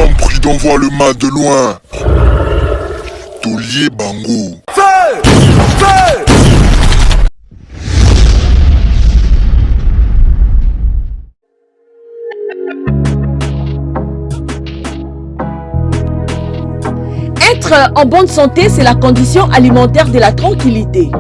L'homme prudent voit le mal de loin. Taulier Bango. Feu! Feu! Être en bonne santé, c'est la condition alimentaire de la tranquillité.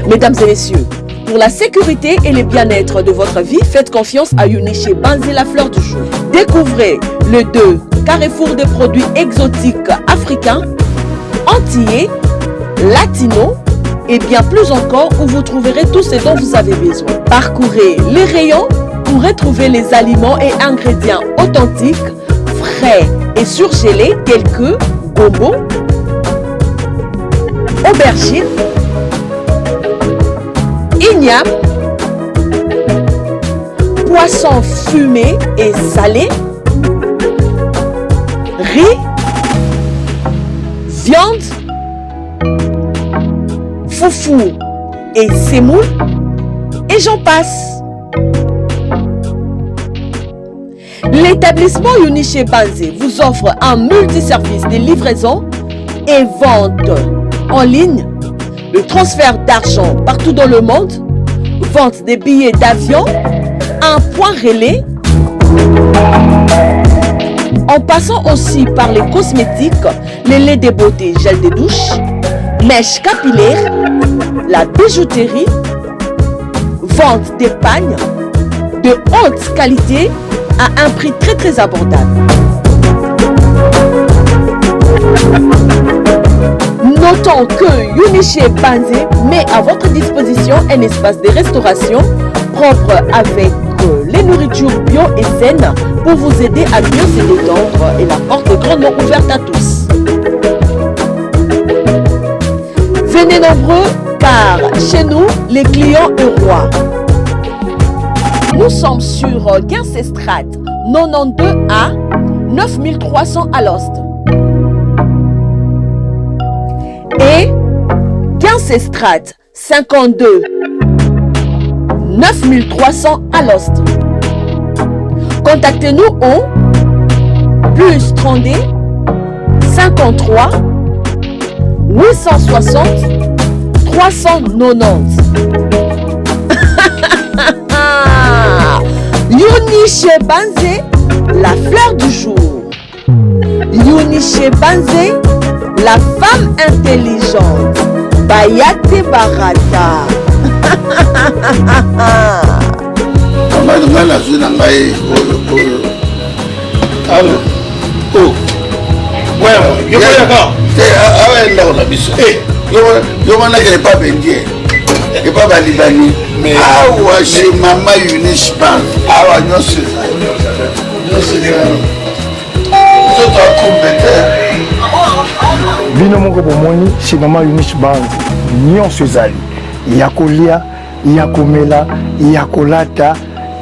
Mesdames et messieurs, pour la sécurité et le bien-être de votre vie, faites confiance à Uniché Banzé, la fleur du jour. Découvrez le 2 carrefour de produits exotiques africains, antillais, latinos et bien plus encore où vous trouverez tout ce dont vous avez besoin. Parcourez les rayons pour retrouver les aliments et ingrédients authentiques, frais et surgelés tels que gombo, aubergine, igname, poisson fumé et salé, riz, viande, foufou et semoule, et j'en passe. L'établissement Uniché Banzé vous offre un multiservice de livraison et vente en ligne, le transfert d'argent partout dans le monde, vente des billets d'avion, un point relais, en passant aussi par les cosmétiques, les laits de beauté, gel de douche, mèches capillaires, la bijouterie, vente des pagnes de haute qualité à un prix très abordable. Notons que Uniché Banzé met à votre disposition un espace de restauration propre avec les nourritures bio et saines pour vous aider à mieux se détendre et la porte est grandement ouverte à tous. Venez nombreux car chez nous, les clients sont rois. Nous sommes sur 15 Estrade 92A 9300 à l'Ost. Et 15 Estrade 52 9300 à l'Ost. Contactez-nous au plus 32 53 860 390. Uniché Banzé, la fleur du jour. Uniché Banzé, la femme intelligente. Bayate Barata. Mais ah chez maman Uniché Banzé. Ah non c'est Bino moko bomoni chez maman Uniché Banzé. Nyonso ezali. Ya kolia, ya komela, ya kolata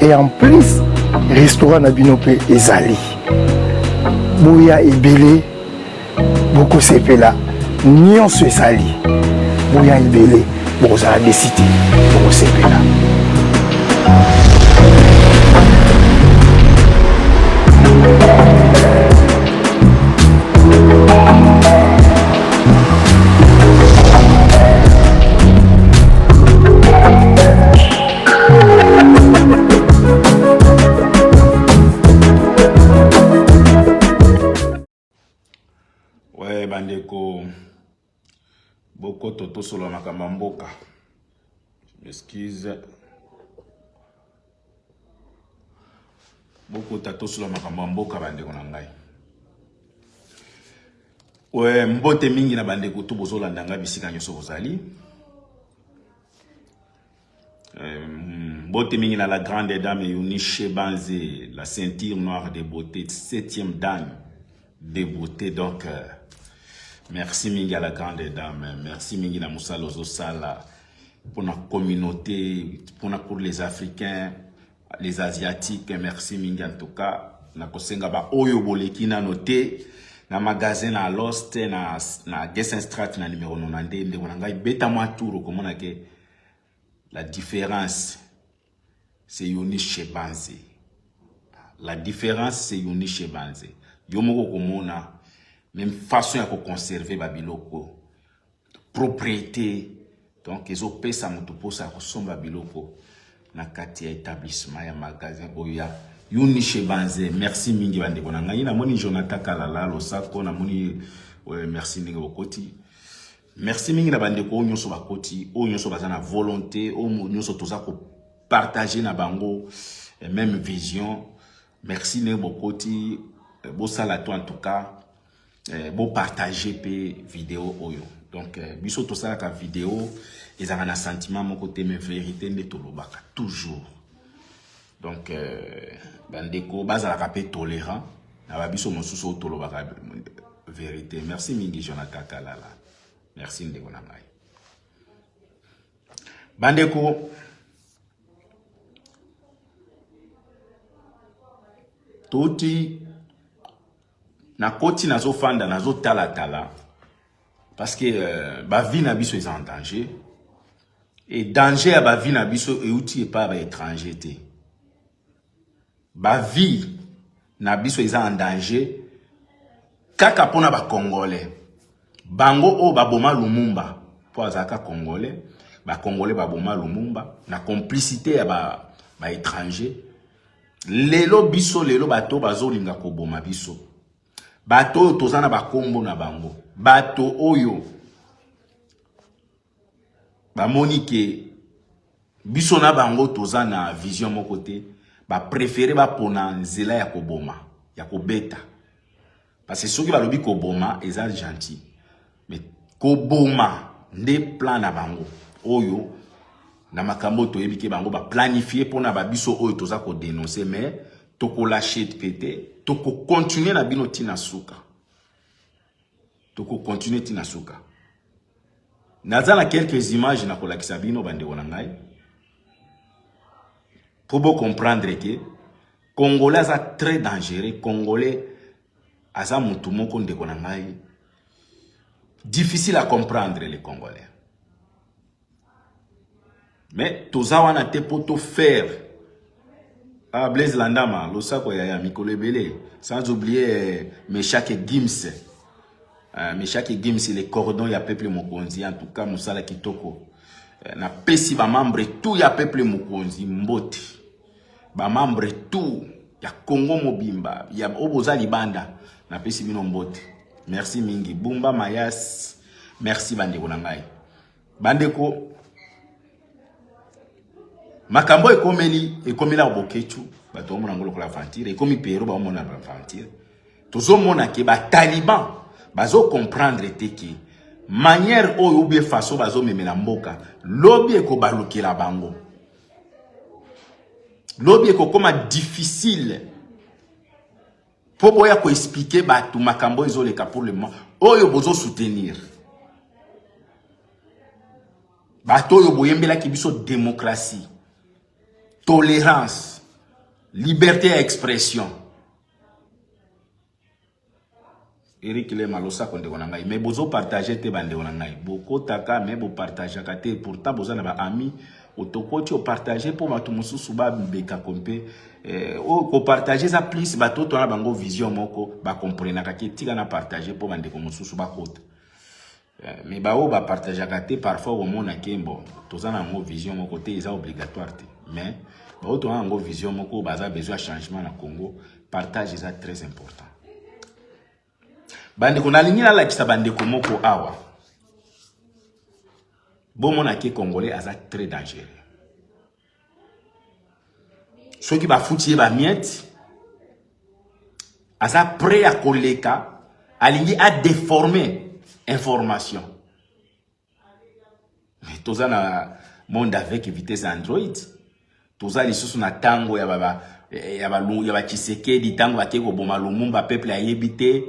et en plus restaurant na bino pe ezali. Boya ebele boko sepela. Nyonso ezali. Boya ebele boko za décider boko sepela. Bandeko boko toto solo makamba mboka. Excuse. Boko tato solo makamba mboka bandeko na ngai. Ouais, mbote mingi na bandeko to bozola ndanga bisika nyoso bozali. Mbote mingi na la grande dame Uniché Banzé, la ceinture noire de beauté, 7e dame de beauté donc merci mingi à la grande dame, merci mingi na Moussa Lozo Sala pour la communauté, pour les Africains, les Asiatiques, merci mingi en tout cas. Na kosenga ba oyo boleki na noté na magasin na Lost na Gessenstraat na numéro 92 ndeko na ngai beta moi tour komona ke la différence c'est Yoni Shebanze. La différence c'est Yoni Shebanze. Yo moko komona même façon ya ko conserver babiloko propriété donc ezo pesa mutu posa ko somba biloko na kati ya établissement ya magasin oya Yoni Shebanze. Merci mingi bandeko na ngai na moni Jonathan Kalala losako na moni merci mingi bokoti. Merci mingi na bandeko nyonso bakoti o nyonso bazana volonté o nyonso toza ko partager na bango même vision. Merci ne bokoti bo sala to en tout cas bo partager pe vidéo oyo. Donc biso to sala ka vidéo ezanga na sentiment mon côté mais vérité ne tolobaka toujours. Donc bandeko bazala ka pe tolérant na ba biso mosusu tolobaka vérité. Merci mingi Jonathan Kalala. Merci ndeko na ngai. Bandeko Toti na koti nazo fanda nazo tala parce que ba vie na biso est en danger et danger ya ba vie na biso e outil pas ba étranger te. Ba vie na biso est en danger kaka pona ba congolais. Bango o ba boma Lumumba po azaka congolais, ba congolais ba boma Lumumba na complicité ya ba étranger. Lelo biso lelo bato bazolinga ko boma biso. Bato tozana ba kombo na bango. Bato oyo ba monike biso na bango tozana vision mon côté ba préférer ba pona nzela ya ko boma, ya ko beta. Parce que soki ba lobi ko boma eza gentil. Mais ko boma nde plan na bango oyo na makambo to yebike bango ba planifier pona ba biso oyo toza ko dénoncer mais to ko lâcher pété to ko continuer na bino tina suka to ko continuer tina suka. Nazana quelques images na ko lakisa bino bande wona ngai pour vous comprendre que Congolais ça très dangereux. Congolais aza mutu moko ndeko na ngai difficile à comprendre les Congolais. Mais toza wana te poto faire Blaise Landama, losako ya Mikolo Belé, sans oublier Meshak Gims. Meshak Gims les cordons ya peuple mokonzi en tout cas musala kitoko. Na pesi ba membre tout ya peuple mokonzi mboti. Ba membre tout ya Congo Mobimba, ya oboza libanda na pesi bino mboti. Merci mingi. Bumba Mayas. Merci bandeko na ngai. Bandeko makambo ekomela obokechu bato omona ngolo ko la fantire ekomi pero ba omona la fantire tozo mona ke ba taliban bazo comprendre te ki manière oyo bien façon bazo memela mboka lobi eko balukela bango lobi eko koma difficile po boya ko expliquer bato makambo ezoleka pour le moment oyo bozo soutenir bato oyo boyembela ki biso démocratie, tolérance, liberté d'expression. Eric le malosa konde konangai mais bozo partager te bande konangai boko taka mais bo partager kate pourtant boza na ba ami otokoti o partager pour matu mususu ba beka kompe o ko partager ça plus bato to na bango vision moko ba comprendre ka tika na partager pour bande ko mususu ba kota mais ba o ba partager kate parfois au mona kembo toza na ngo vision moko te eza obligatoire te mais ba o to na ngo vision moko baza besoin de changement na Congo partage est très important. Bande ko nalingi la kisa bande ko moko awa bon mona ke congolais aza très dangereux ceux qui ba fouti ba miette aza prêt à koleka alingi à déformer information mais toza na monde avec vitesse Android toza lisusu na tango ya ba Tshisekedi tango akeko boma Lumumba peuple a yebité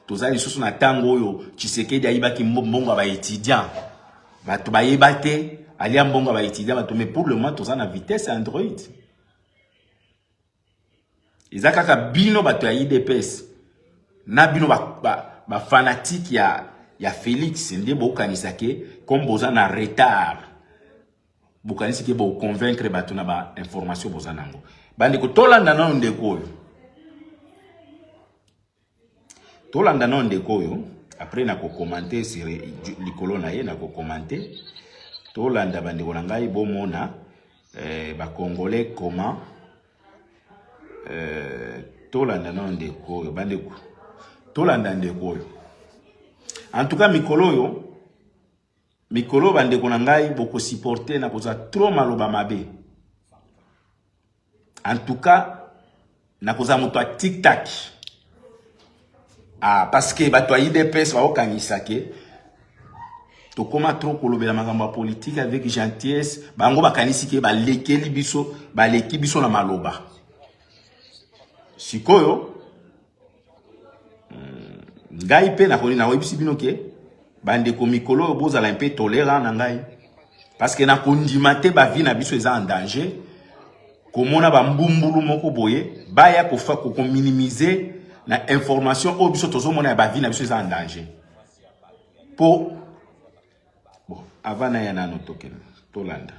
toza lisusu na tango oyo Tshisekedi ayibaki mbongo ba étudiant bato ba yebate alia mbongo ba étudiant bato mais pour le moment toza na vitesse Android ezaka ka bino bato ya IDPS na bino ba ba fanatique ya Félix nde bokanisa ke comme boza na retard bokanisi ke bo convaincre bato na ba information boza nango bandi ko tolanda na ndeko oyo tolanda na ndeko oyo après na ko commenter sur likolo na ye na ko commenter tolanda bandi ko ngai bomona ba congolais comment tolanda na ndeko oyo bandi ko tolanda ndeko oyo. En tout cas, Mikolo bande konangai boko supporter na koza trop maloba mabe. En tout cas, na koza moto tic-tac. Ah, parce que bato IDPS va okangisa ke to koma trop kolobela makambo politique avec gentillesse, bango bakanisi ke ba lekeli biso, ba leki biso na maloba. Sikoyo ngai pe na koni na webisi bino ke bande ko Mikolo bozala un peu tolérant na ngai parce que na kondima te ba vie na biso eza en danger komona ba mbumbulu moko boye baya ko fa ko minimiser na information o biso tozo mona ba vie na biso eza en danger po bon avant na yana no token tolanda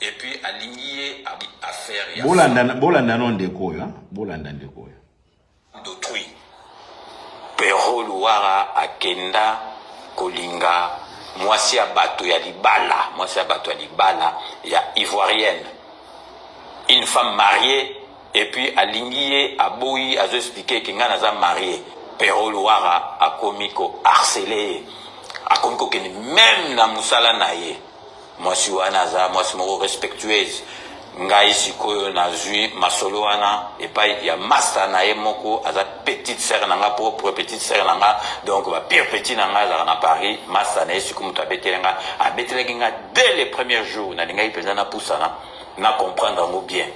et puis aligné affaire ya bolanda non ndeko yo bolanda ndeko yo d'autrui Pero Luara akenda kolinga mwasi ya bato ya libala ya ivoirienne, une femme mariée, et puis alingiye aboyi azo expliquer que nga naza marié. Pero Luara akomiko harcelé, akomiko keni même na musala na ye mwasi wana aza mwasi moko respectueuse. Ngai sikoyo nazui masolo wana epai ya master na ye moko aza petite sœur nanga propre petite sœur nanga donc ba pire petit nanga za na Paris master na ye sikoyo muto abetelenga nga dès les premiers jours na ngai peza na pusana na comprendre ngo bien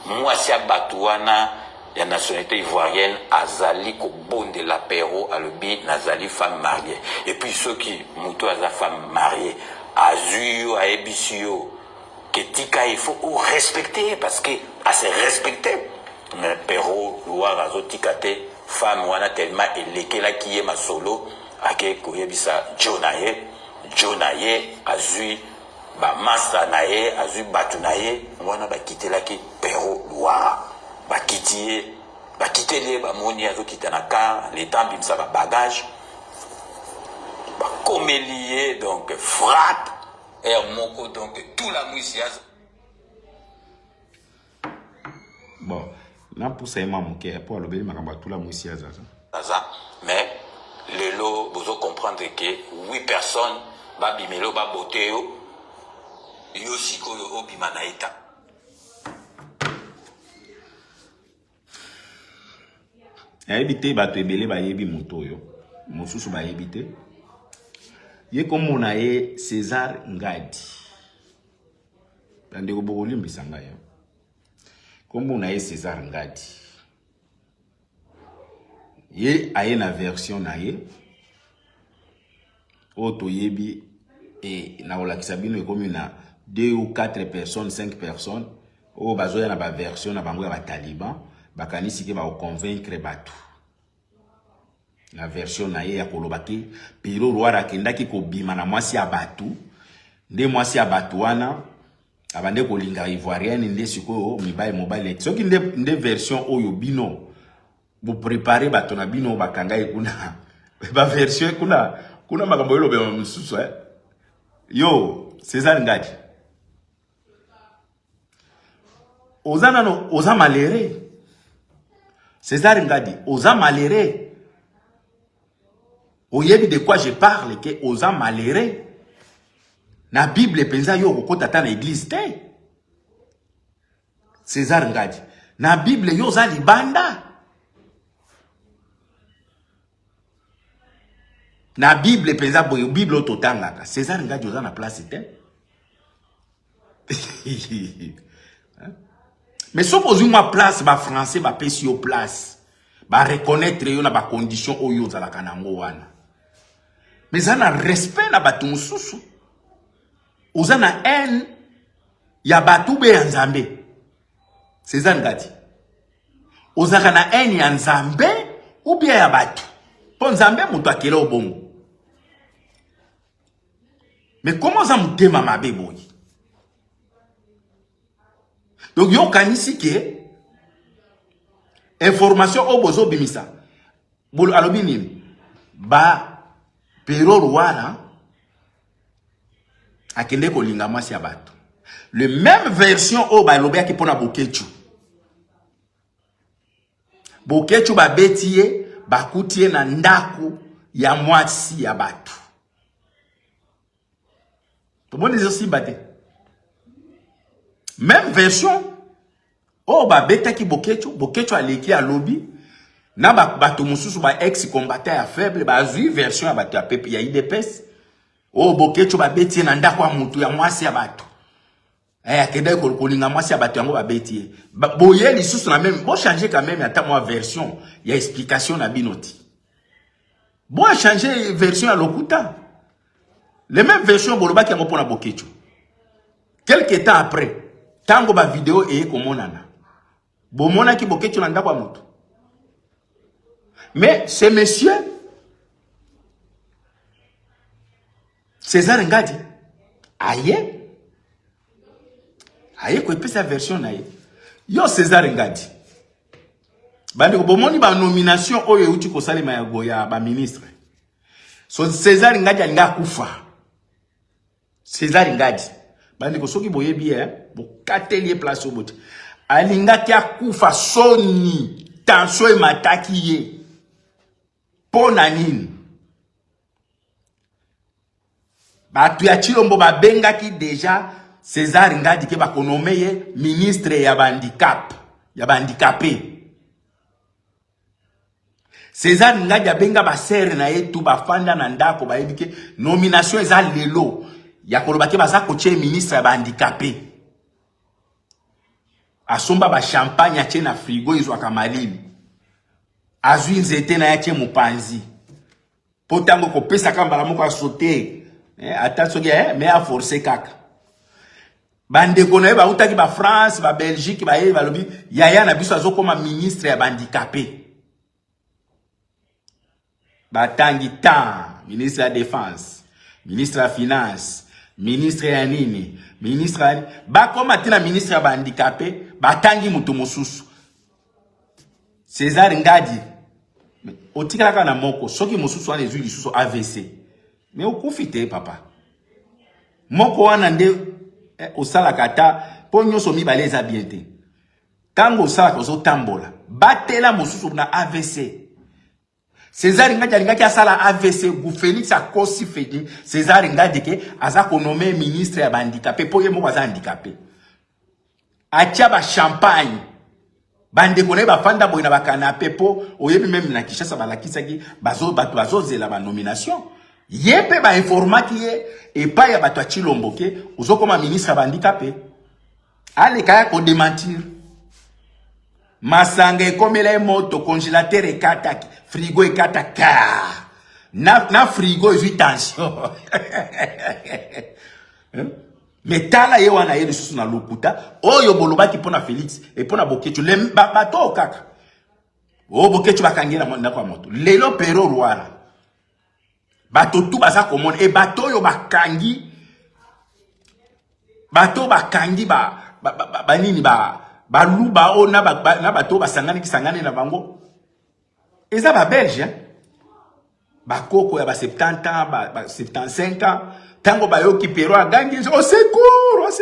mwasi ya batu wana ya nationalité ivoirienne azali ko bonde la pero alobi nazali femme mariée et puis ceux qui muto aza femme mariée azui a ebisio Tika, il faut respecter parce que à se respecter mais Pero Loire azotikate femme wana tellement elekela qui est ma solo ake koyebisa Jonaye azui ba masa naye azui batu naye wana bakitela ki Pero Loire bakitele ba moni azokita na car les temps bimsa ba bagage ba comelier donc frappe et moko donc tout la moussiase. Bon, là pour ça m'a manqué pour le béni makamba tout la moussiase ça. Mais le lot vous comprendre que 8 personnes ba bimelo ba boteo yo sikoyo obima na eta. Ebité bato ebele ba yebi moto yo. Mosusu ba yebité. Ye comme on a César Ngadi. Bande ko bokolimbi sanga yo. Comme on a César Ngadi. Ye aye na version na ye. Oto yebi et na olakisa bino comme na 2 ou 4 personnes, 5 personnes. O bazoya na ba version na bango ya ba taliban, bakanisi ke ba convaincre batu. La version na ye ya kolobaki Pero Loire akendaki ko bima na mwasi ya batu nde mwasi ya batu wana abande kolinga ivoirienne nde sikoyo mibaye mobile soki nde version oyo bino bu préparer bato na bino bakanga kuna ba version kuna makambo yelo be msusu yo César Ngadi ozana no oza malere César Ngadi oza malere. Oyebi de quoi je parle que oza malere na Bible penza yo kokota ta na église te César Ngadi na Bible yo za libanda na Bible penza boyo Bible totanga César Ngadi oza na place te mais suppose moi place ba français ba pesi yo place ba reconnaître yo na ba condition oyo za la kanango wana. Mais ça n'a respect na batu mususu. Oza na haine ya batu be nzambe. César Ngadi. Oza na haine ya nzambe ou bien ya batu. Po nzambe mutu akele obongo. Mais comment ça mutema mabe boy? Donc yo kanisi ke information obozo bimisa. Bolo alobi nini? Ba Pero Luara akende kolinga mwasi ya bato. Le même version o ba lobia ki pona Bokechu. Bokechu ba betie ba kutie na ndaku ya mwasi ya bato. Comment les aussi bate? Même version o ba beta ki Bokechu aleki a lobby na bato mususu ba ex combattant ya faible ba zui version ya bato ya pepe ya IDPS. O Bokechu ba betie na ndaku ya mutu ya mwasi ya bato. Akende kolinga mwasi ya bato yango ba betie. Boye lisusu na même, bo changer quand même ata moi version ya explication na binoti. Bo changer version ya lokuta. Les mêmes versions boloba ki yango pona Bokechu. Quelque temps après, tango ba vidéo eye komonana. Bo mona ki Bokechu na ndako ya mutu. Mais ce monsieur César Ngadi aye ko epesa version na ye. Yo César Ngadi bandi ko bomoni ba nomination oyo uti ko salima ya goya ba ministre. So César Ngadi alinga kufa. César Ngadi bandi ko soki boye bien bo katelier place oboti. Alinga ki akufa soni tension e mataki ye. Pona nini? Batu ya Chilombo ba benga ki deja César Ngadi ke ba konomeye ministre ya handicap, ya handicapé. César Ngadi abenga ba serre na yetu ba fanda na ndako ba yebike nomination eza lelo ya koloba ke baza koche ministre ya handicapé. Asomba ba champagne ache na frigo izwa kamalini. Azwi nzete na yache mupanzi. Potango ko pesa kambala moko asote. Attention mais a forcer kaka. Bande kono ba utaki ba France, ba Belgique, ba lobi yaya na biso azokoma ministre ya handicapé. Ba tangi tan, ministre ya défense, ministre ya finance, ministre ya nini, ministre ya ba koma tina ministre ya handicapé, ba tangi mutu mosusu. César Ngadi otikala kana moko soki mosusu wana ezwi lisusu AVC. Mais okufite papa. Moko wana nde osala kata po nyoso mibale eza bien te. Tango osala kozo tambola, batela mosusu na AVC. César Ngadi alingaki asala AVC gu Félix akosi fedi. César Ngadi ke aza konome ministre ya handicapé po ye moko aza handicapé. Atia ba champagne. Bande kone ba fanda boy na ba canapé po oyebi même na Kinshasa balakisa ki bazo zela ba nomination. Yepe ba informaki ye et pas ya bato Chilombo ke uzokoma ministre ya handicapé. Ale kaya ko démentir. Masanga ekomela moto congélateur ekata frigo ekata ka. Na frigo ezui tension. Mais tala ye wana ye lisusu na lokuta oyo bolobaki pona Félix et pona Bokechu le bato kaka. O Bokechu bakangela ndako ya moto. Lelo Pero Luara. Bato tu baza komona e bato yo bakangi nini ba luba o na bato basangani na bango eza ba belge ba koko ya ba 70 ans ba 75 ans tango ba yoki Pero agangi au secours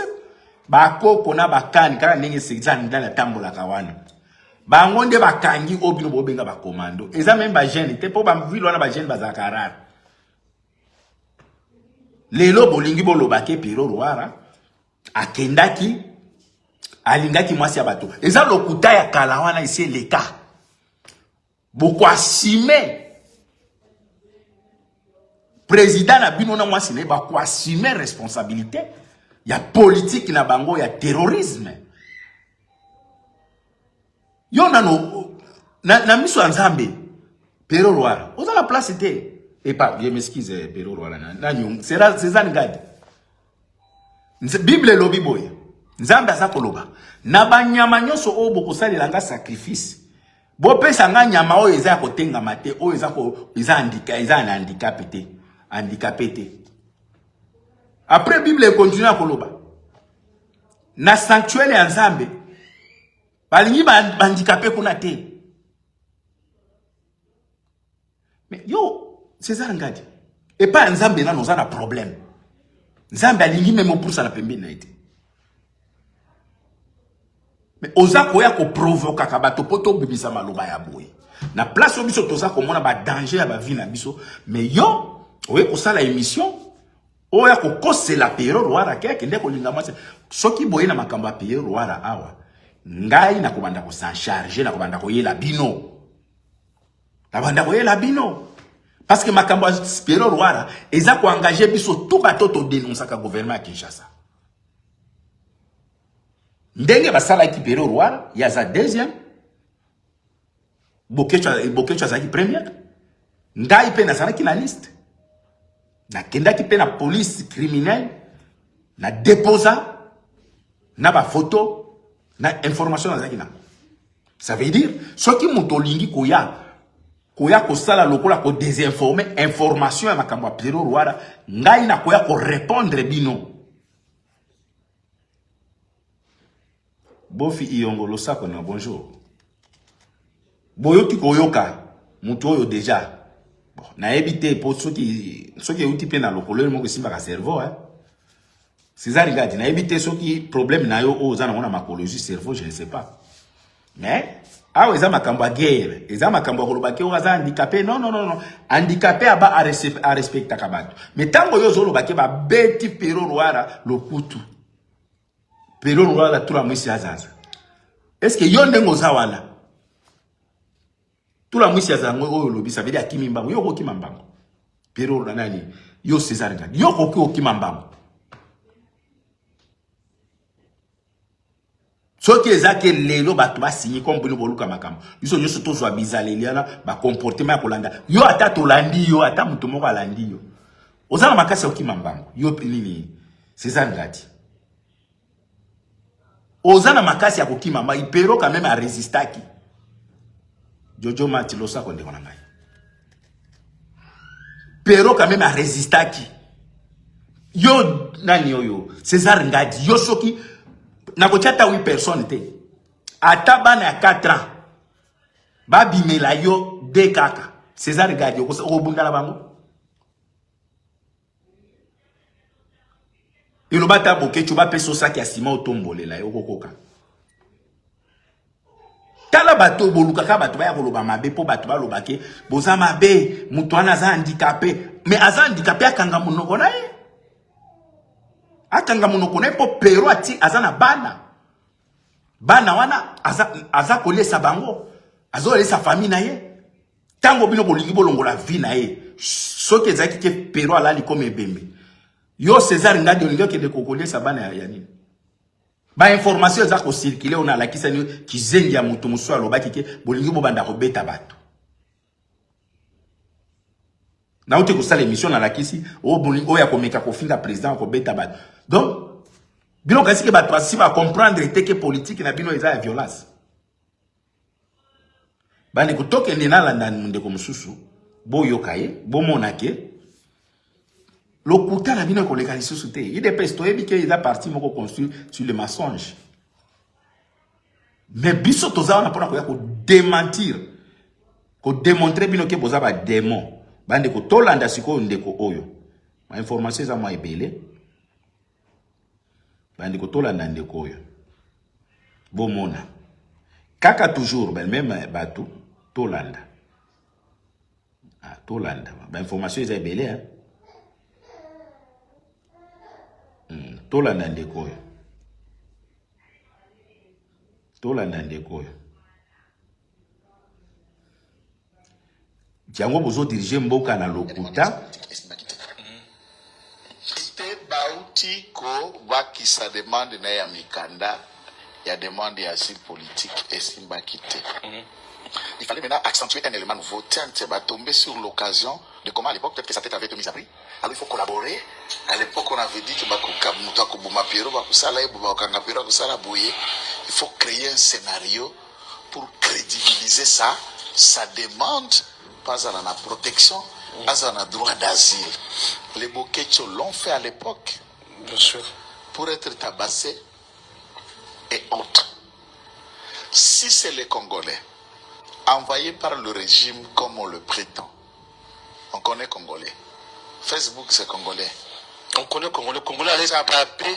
ba koko na bakani kaka ndenge sezani ndala tambola kawana bango nde bakangi obino bobenga ba commando eza même ba jeune te po ba vilo na ba jeune bazakarara. Lelo bolingi boloba ke Pero Luara akendaki alingaki mwasi ya bato. Eza lokuta ya kalawana ici leka. Boko asime président na bino na mwasi ne ba ko assumer responsabilité ya politique na bango ya terrorisme. Yo na miso nzambe Pero Luara. Oza la place était. Et pas, je m'excuse, Pero Luara. C'est César Ngadi. Bible lobi boy. Nzambe aza koloba. Na banyama nyonso o boko salela nga sacrifice. Bope sanga nyama o eza ko tenga mate o eza handicapé. Après Bible continue à koloba. Na sanctuaire ya Nzambe balingi handicapé kuna te. Mais yo César Ngadi et pas Nzambe na nous a un problème. Nzambe alingi même pour ça la pembe na été. Mais oza koya ko provoka ka bato poto bibisa maloba ya boye. Na place obiso toza ko mona ba danger ya ba vie na biso, mais yo oye ko sala émission oya ko kosela Pierrot Rwara keke ndeko linga mwase soki boye na makamba Pierrot Rwara awa ngai na kobanda ko s'en charger na kobanda ko yela bino. Na banda ko yela bino. Parce que makamba Pierrot Rwara eza ko engager biso tout batoto dénoncer ka gouvernement à Kinshasa. Ndenge basala ki Pierrot Rwara ya za deuxième Bokecho za ki première ngai pe na sana ki na liste na kenda ki pe na police criminelle na déposa na ba photo na information na zakina. Ça veut dire ce qui mutolingi koya ko sala lokola ko désinformer information ya makambo Pierrot Rwara ngai na koya ko répondre bino. Bofi Iyongolo Sako na bonjour. Boyoki koyoka mutu oyo déjà. Bon, na ebité pour ceux qui uti pe na lokolo mo ko simba ka cerveau hein. César Ngadi na ebité ceux qui problème na yo oza na mona makologie cerveau je ne sais pas. Mais awa eza makambo ya guerre, eza makambo ya koloba ke oza handicapé non. Handicapé aba a respecta kabato. Mais tango yo zolo ba ke ba beti Pierrot Rwara lokutu. Pierrot Rwara tout la mwisi azaza. Est-ce que yon dengo zawala? Tout la mwisi azango oyo lobi ça veut dire akimimbango. Yo ko kimambango. Pierrot Rwara nani? Yo César Ngadi. Yo ko kimambango. Ce qui est que lelo batu ba signé comme bino boluka makambo. Biso nyoso tozwa bizaleliana ba comportement ya kolanda. Yo ata tolandi yo ata mutu moko alandi yo. Ozana makasi okimambango. Yo nini? César Ngadi. Ozana makasi ya kokimamba Ipero quand même a résistaki. Jojo Matilosa konde kona ngai. Pero quand même a résistaki. Yo nani yo César Ngadi yo soki na kochata 8 personnes te. Ata bana ya 4 ans. Ba bimela yo de kaka. César Ngadi ko bundala bango. Il bata boke tu ba peso saki ya sima otombolela yo kokoka. Tala bato boluka ka bato ba ya koloba mabe po bato ba lobake boza mabe mutu ana za handicapé mais aza handicapé akanga munoko na ye. Akanga munoko na po pero ati aza na bana. Bana wana aza kolesa bango. Azo lesa famille na ye. Tango bino bolingi bolongola vie na ye. Soki ezaki ke pero alali comme ebembe. Yo César Ngadi olingo ke de kokole sa bana ya nini. Ba information za ko circuler on a la kisani kizengi ya mutu musu alobaki ke bolingi bobanda ko beta bato. Na uti ko sala émission na la kisi o bolingi o ya ko meka ko finga président ko beta bato. Donc bino kasi ke bato asi ba comprendre te ke politique na bino eza ya violence. Ba ne ko toke ndina landa munde ko mususu bo yokaye bo monake le couteau n'a bien qu'on les a sauté. Il est pesté et qu'il a parti moko construit sur le mensonge. Mais biso toza on a pas ko démentir, ko démontrer bino ke boza ba démon. Bande ko tolanda siko ndeko oyo. Ma information za moi ebele. Bande ko tolanda ndeko oyo. Bo mona. Kaka toujours ben même batou tolanda. Ah tolanda. Ba information za ebele hein. Tolanda ndeko yo. Tolanda ndeko yo. Jango bozo diriger mboka na lokuta. Te bauti ko bakisa demande na ya mikanda ya demande ya asile politique esimba kite. Il fallait maintenant accentuer un élément nouveau. Tiens, tu vas tomber sur l'occasion de comment à l'époque, peut-être que sa tête avait été mise à prix. Alors il faut collaborer. À l'époque, on avait dit que il faut créer un scénario pour crédibiliser ça, ça demande pas à la protection, pas à la droit d'asile. Les Boketcho l'ont fait à l'époque. Bien sûr. Pour être tabassés et autres. Si c'est les Congolais, envoyés par le régime comme on le prétend, on connaît Congolais. Facebook, c'est Congolais. On connaît Congolais. Congolais allait taper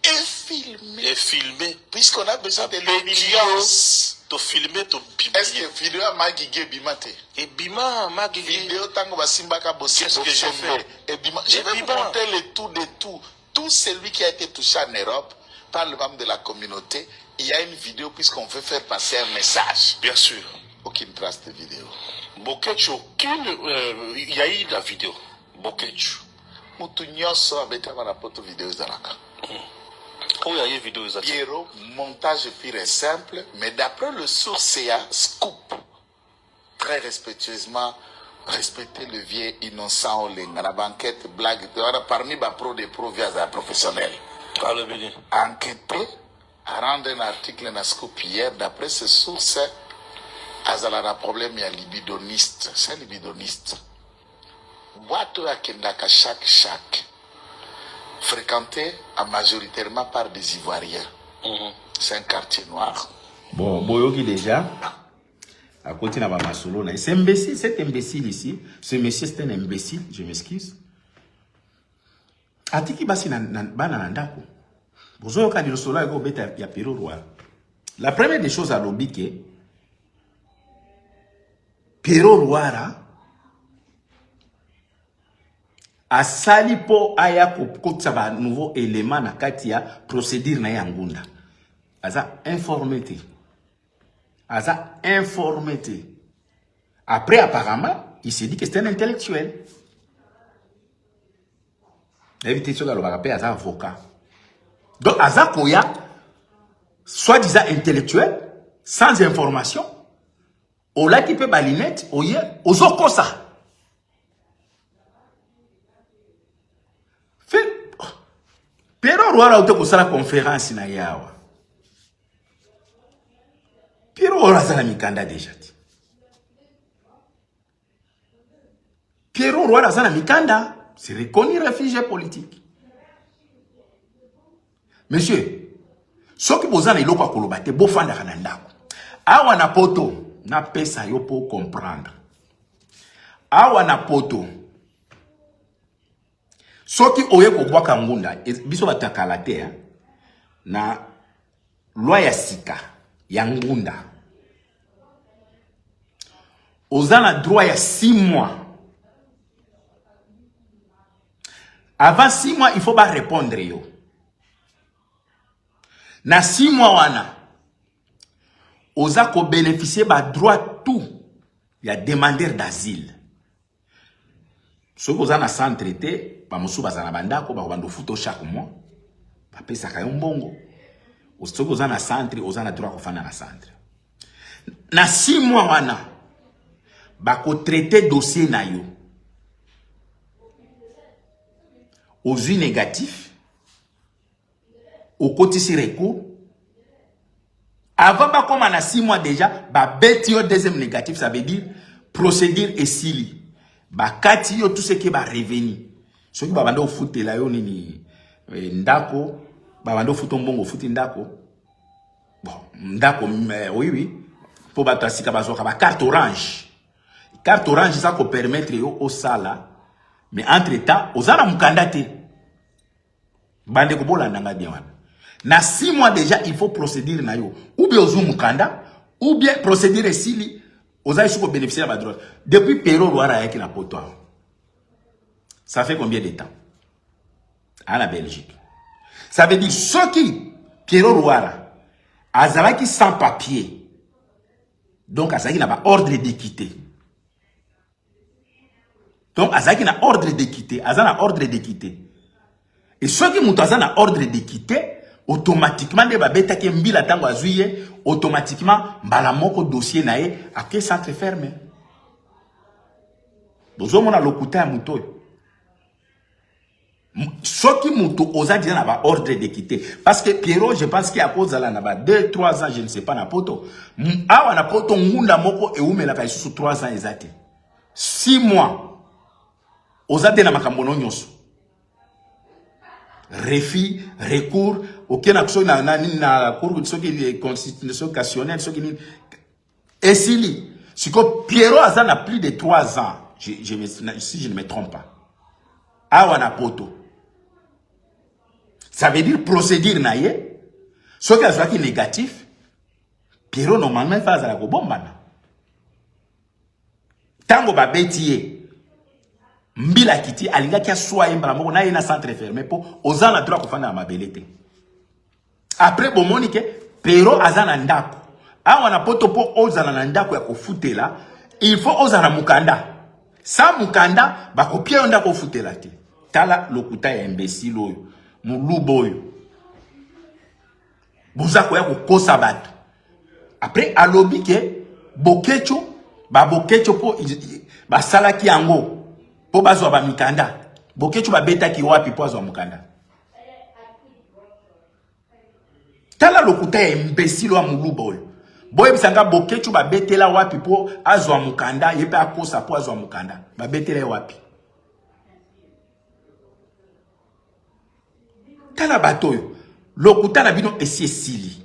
et filmer. Et filmer. Puisqu'on a besoin de l'audience. De filmer, de publier. Est-ce que vidéo a magigé bimate? Et bima, magigé. Vidéo tango basimbaka bossi. Qu'est-ce que j'ai fait? Et bima. Je vais vous montrer le tout de tout. Tout celui qui a été touché en Europe par le membre de la communauté, il y a une vidéo puisqu'on veut faire passer un message. Bien sûr. Aucune trace de vidéo. Boketcho, il y a eu la vidéo. Boketcho. Moutounyoso avait été la photo vidéo Zalaka. Oh, il y a eu vidéo Zalaka. Pierrot, montage pur et simple, mais d'après le source, il y a scoop. Très respectueusement, respecter le vieux innocent à la banquette, blague, parmi les pros des pros via la professionnelle. Enquêter, à rendre un article dans Scoop hier, d'après ces sources, il y a un problème, il y a libidoniste. C'est un libidoniste. Boîte à Kendaka chaque, fréquenté majoritairement par des Ivoiriens. C'est un quartier noir. Bon, Boyoki déjà. À côté de Masolo, c'est imbécile, cet imbécile ici. Ce monsieur, c'est un imbécile, je m'excuse. Atiki basi bananandako. Bozo ka di solo ego beta ya Pierrot Roi. La première des choses à l'obique, Pierrot Roi a sali po aya kokotsa ba nouveau élément na kati ya procédure na yangunda. Aza informé. Aza informé. Après, apparemment, il s'est dit que c'était un intellectuel. Évitez ce que Aza avocat. Donc, Aza Koya, soi-disant intellectuel, sans information, au là qui peut balinette, au yé, aux okosa. Fait, Pierrot Roi a eu la conférence na yawa. Pierrot Roi a mikanda déjà. Pierrot Roi a mikanda, c'est reconnu réfugié politique. Monsieur, ce qui vous a dit, c'est que vous avez fait des choses. Awa na poto, na pesa yo pour comprendre. Awa na poto. Ce qui oye ko bwa kangunda, biso batakalate na loi ya sika ya ngunda. Ozana droit ya 6 mois. Avant 6 mois, il faut pas répondre yo. Na 6 mois wana, oza ko bénéficier ba droit tout ya demandeur d'asile. Ce que vous avez sans traité, ba musu bazana bandako ba bando futo chaque mois. Ba pesa ka yombongo. Ce que vous avez centre, vous avez droit ko fana na centre. Na 6 mois wana, ba ko traiter dossier na yo. Aux yeux négatifs, au côté si recours, avant comme on a 6 mois déjà, bah bête yo deuxième négatif, ça veut dire procédure et sili. Bah kati yo tout ce qui va revenir. Ce qui va bando foot la yo nini ndako, bah bando foot mbongo foot ndako. Bon, ndako oui. Pour battre si kabazo kaba carte orange. Carte orange ça ko permettre yo au sala. Mais entre-temps, ozana mukandate. Bande ko bolanda nga bien wana. Na 6 mois déjà, il faut procéder na yo. Ou bien ozu mukanda, ou bien procéder sili, oza ici ko bénéficier de la droite. Depuis Pierrot Roi yaki na poto. Ça fait combien de temps? À la Belgique. Ça veut dire ceux qui Pierrot Roi azalaki sans papier. Donc azalaki na ba ordre d'équité. Donc, Azaki na ordre d'équité. Azana ordre d'équité. Et ceux qui mutazana na ordre d'équité, automatiquement, de babeta ki mbila tango azuye, automatiquement, mbalamoko dossier nae, a que centre fermé. Bozo mona lokuta ya mutoy. Ce qui mutu osa déjà n'a ordre de quitter. Parce que Pierrot, je pense qu'il y a cause là, 2-3 ans, je ne sais pas, na poto. Awa na poto, ngunda moko e ume la ka sous 3 ans ezate. 6 mois. Osa de na makambono nyoso. Refi, recours, aucun action na cour, ce qui est constitutionnel, ce qui est. Et si Pierrot a plus de 3 ans, si je ne me trompe pas. Awa na poto. Ça veut dire procédure naïe. Ce qui est négatif, Pierrot normalement fait la bomba. Tango ba betiye, mbila kiti alinga kia soa yemba moko na yena centre fermé pour ozana droit ko fana mabelete. Après bomonike Pierrot azana ndako. Awa na poto po ozana na ndako ya kofutela, il faut ozana mukanda. Sa mukanda ba kopia ndako futela te. Tala lokuta ya imbécile oyo. Muluboyo. Bozako ya kokosa bato. Après alobi ke bokecho po ba salaki yango po bazwa ba mikanda. Bokecho ba beta ki wapi po azwa mukanda. Tala lokuta ya imbécile wa muluboyo. Boye bisanga bokecho ba betela wapi po azwa mukanda, yepe akosa po azwa mukanda. Ba betela wapi. Tala batoyo. Lokuta na bino esi sili.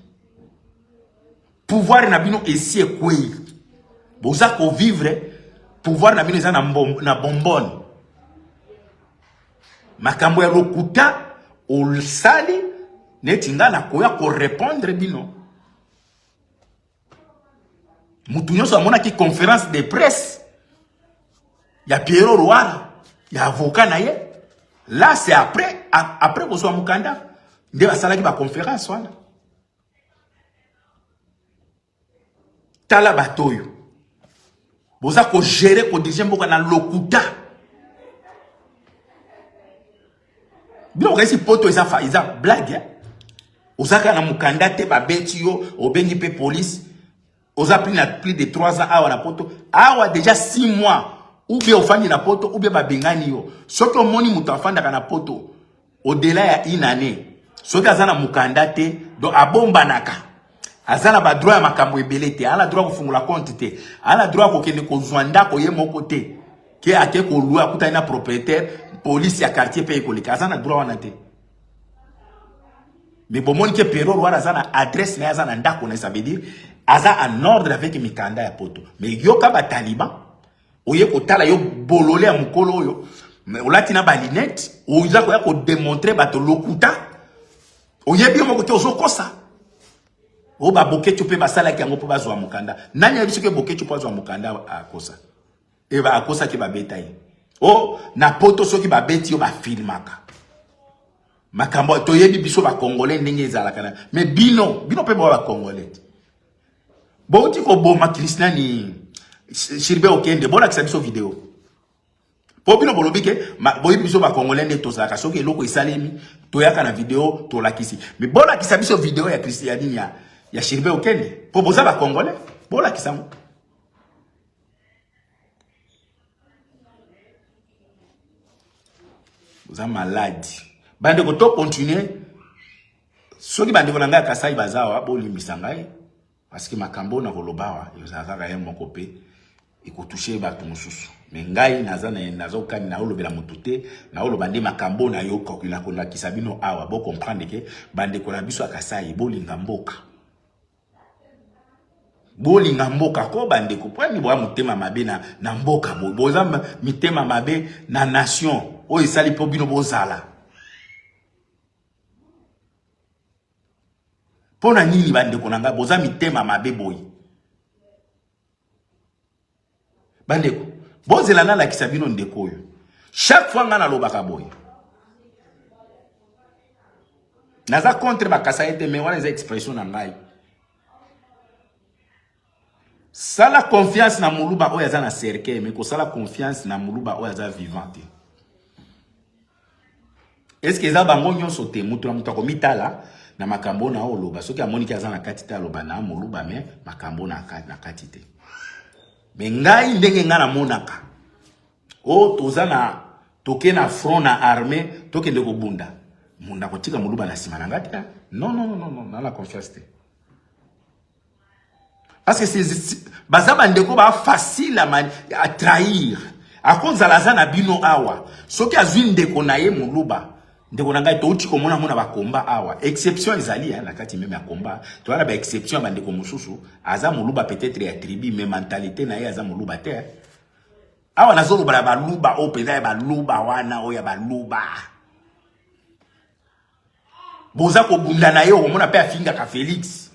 Pouvoir na bino esi kwei. Boza ko vivre pouvoir na bino eza na bonbonne. Makambo ya lokuta olsali netinga na koya ko répondre bino. Mutu nyonso amona ki conférence de presse. Ya Pierrot Rouara, ya avocat na ye. Là c'est après qu'on soit mukanda. Nde basalaki ba conférence wana. Tala batoyo. Boza ko gérer ko dirige mboka na lokuta. Bilo kasi poto eza blague. Ozaka na mukanda te ba beti yo, obengi pe police. Oza plus de 3 ans awa na poto. Awa déjà 6 mois. Ou bien ofandi na poto, ou bien ba bengani yo. Soki moni mutu afanda na poto. Au-delà ya une année. Soki azana mukanda te, donc abomba naka. Azana ba droit ya makambo ebele te, ala droit kufungula compte te, ala droit ko kende ko zwanda ko ye moko te. Ke ake ko lua kuta ina propriétaire, police ya quartier pe ko lika, azana droit wana te. Mais bomoni ke Pierrot Rouara azana adresse na azana ndako na, ça veut dire aza en ordre avec mikanda ya poto. Mais yoka ba taliban, oye ko tala yo bolole ya mukolo yo. Mais olatina ba linette, oza ko ya ko démontrer bato lokuta. Oye bien moko te ozokosa. O ba bokecho pe basala ki yango po bazwa mukanda. Nani abiso ke bokecho po bazwa mukanda akosa. E ba akosa ki ba betaye. O na poto soki ba beti yo ba filmaka. Makambo toyebi biso ba congolais ndenge ezalaka na. Mais bino pe ba congolais. Bo ti ko boma Christian ni Shirbe Okende, bona ki sabiso video. Po bino bolobi ke boyebi biso ba congolais ne tozalaka soki eloko esalemi toyaka na video to lakisi. Mais bona ki sabiso video ya Christiani ya Shirbe Okende. Po boza ba congolais, bola ki sango. Boza malade. Bande ko to continuer. Soki bande ko nanga kasai bazawa bo limbisa ngai. Parce que makambo na kolobawa yozaka ye moko pe ikotoucher bato mususu. Mais ngai nazo kani na olobela mutute na oloba nde makambo na yo kokila kona kisabino awa bo comprendre que bande ko na biso akasai bolinga mboka. Bolinga mboka ko bande ko pwa ni bwa mutema mabe na mboka bo. Boza mitema mabe na nation o esali po bino bozala. Pona nini bande ko nanga boza mitema mabe boy. Bande ko bozela na la kisabino ndeko yo. Chaque fois ngana lobaka boy. Naza contre bakasa ete me wana za expression na ngai. Sala confiance na muluba oya za na cercle, mais ko sala confiance na muluba oya za vivante. Est-ce que za bango nyonso te mutu na mutu ko mitala na makambo na oloba soki amoni ki aza na katita aloba na muluba me makambo na katite. Mais ngai ndenge ngana monaka. O toza toke na front na armée toke ndeko bunda munda kotika muluba na sima ngati non na la confiance te parce que c'est bazaba ndeko ba facile à trahir à cause la zana bino awa soki azwi ndeko na ye muluba ndeko na ngai to uti komona mona ba komba awa exception ezali na kati même ya komba to wana ba exception ba ndeko mususu aza muluba peut-être ya tribu mais mentalité na ye aza muluba te awa nazolo bala baluba o peza ya baluba wana o ya baluba boza ko bunda na ye o mona pe afinga ka Félix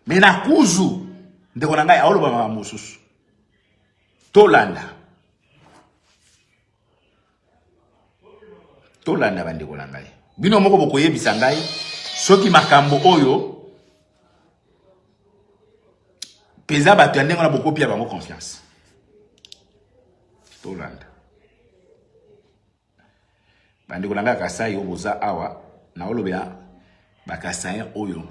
mais na kuzu ndeko na ngai aoloba mama mususu tolanda bandeko na ngai bino moko bokoyebisa ngai soki makambo oyo peza bato ya ndenge na bokopia bango confiance tolanda bandeko na ngai Kasai oyo boza awa na olobela bakasai oyo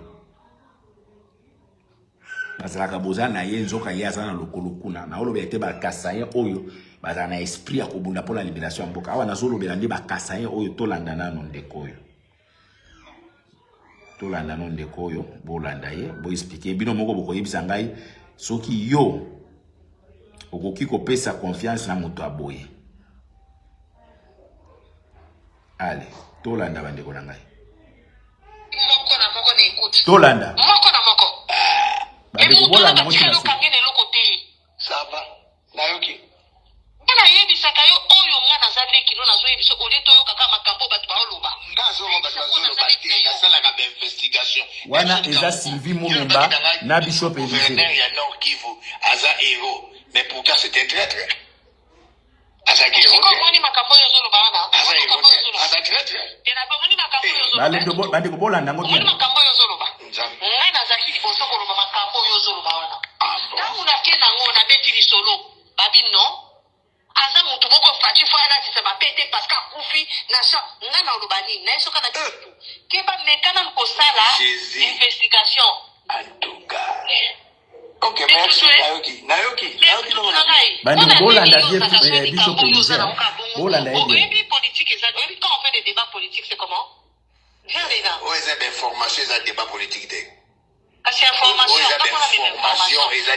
bazalaka boza na ye nzoka ye aza na lokolo kuna na olobela te bakasai oyo bazala na esprit ya kobunda pour la libération ya mboka awa nazolobela nde bakasai oyo tolanda nano ndeko oyo tolanda nano ndeko oyo bolanda ye bo expliquer bino moko bokoyebisa ngai soki yo okoki kopesa confiance na moto aboye ale tolanda bandeko na ngai moko na moko na écoute tolanda moko na moko bandeko bolanda moko na ça va nayoki bana yebisaka yo oyo nga nazali kilo nazoyebisa oleto yo kaka makambo bato baoloba nasalaka bainvestigation wana eza Sylvie Mumemba na Bishop Elise ya Nord Kivu aza héros mais pourtant c'était traître azaki héros komoni makambo yo zoloba wana aza héros aza traître tena bomoni makambo yo zoloba bandeko bolanda ngo bomoni makambo yo zoloba ngai nazaki liboso koloba makambo yo zoloba wana ntango nake nango nabeti lisolo babi non aza mutu moko fati fana sisa bapete parce que akufi na sa nga na olobani na yeso kana kitu ke ba mekana kosala investigation en tout cas ok merci nayoki bandeko bolanda vie Bishop Elise bolanda ye oui politique ça oui quand on fait des débats politiques c'est comment viens les gars ouais c'est des formations ça débat politique de kasi information eza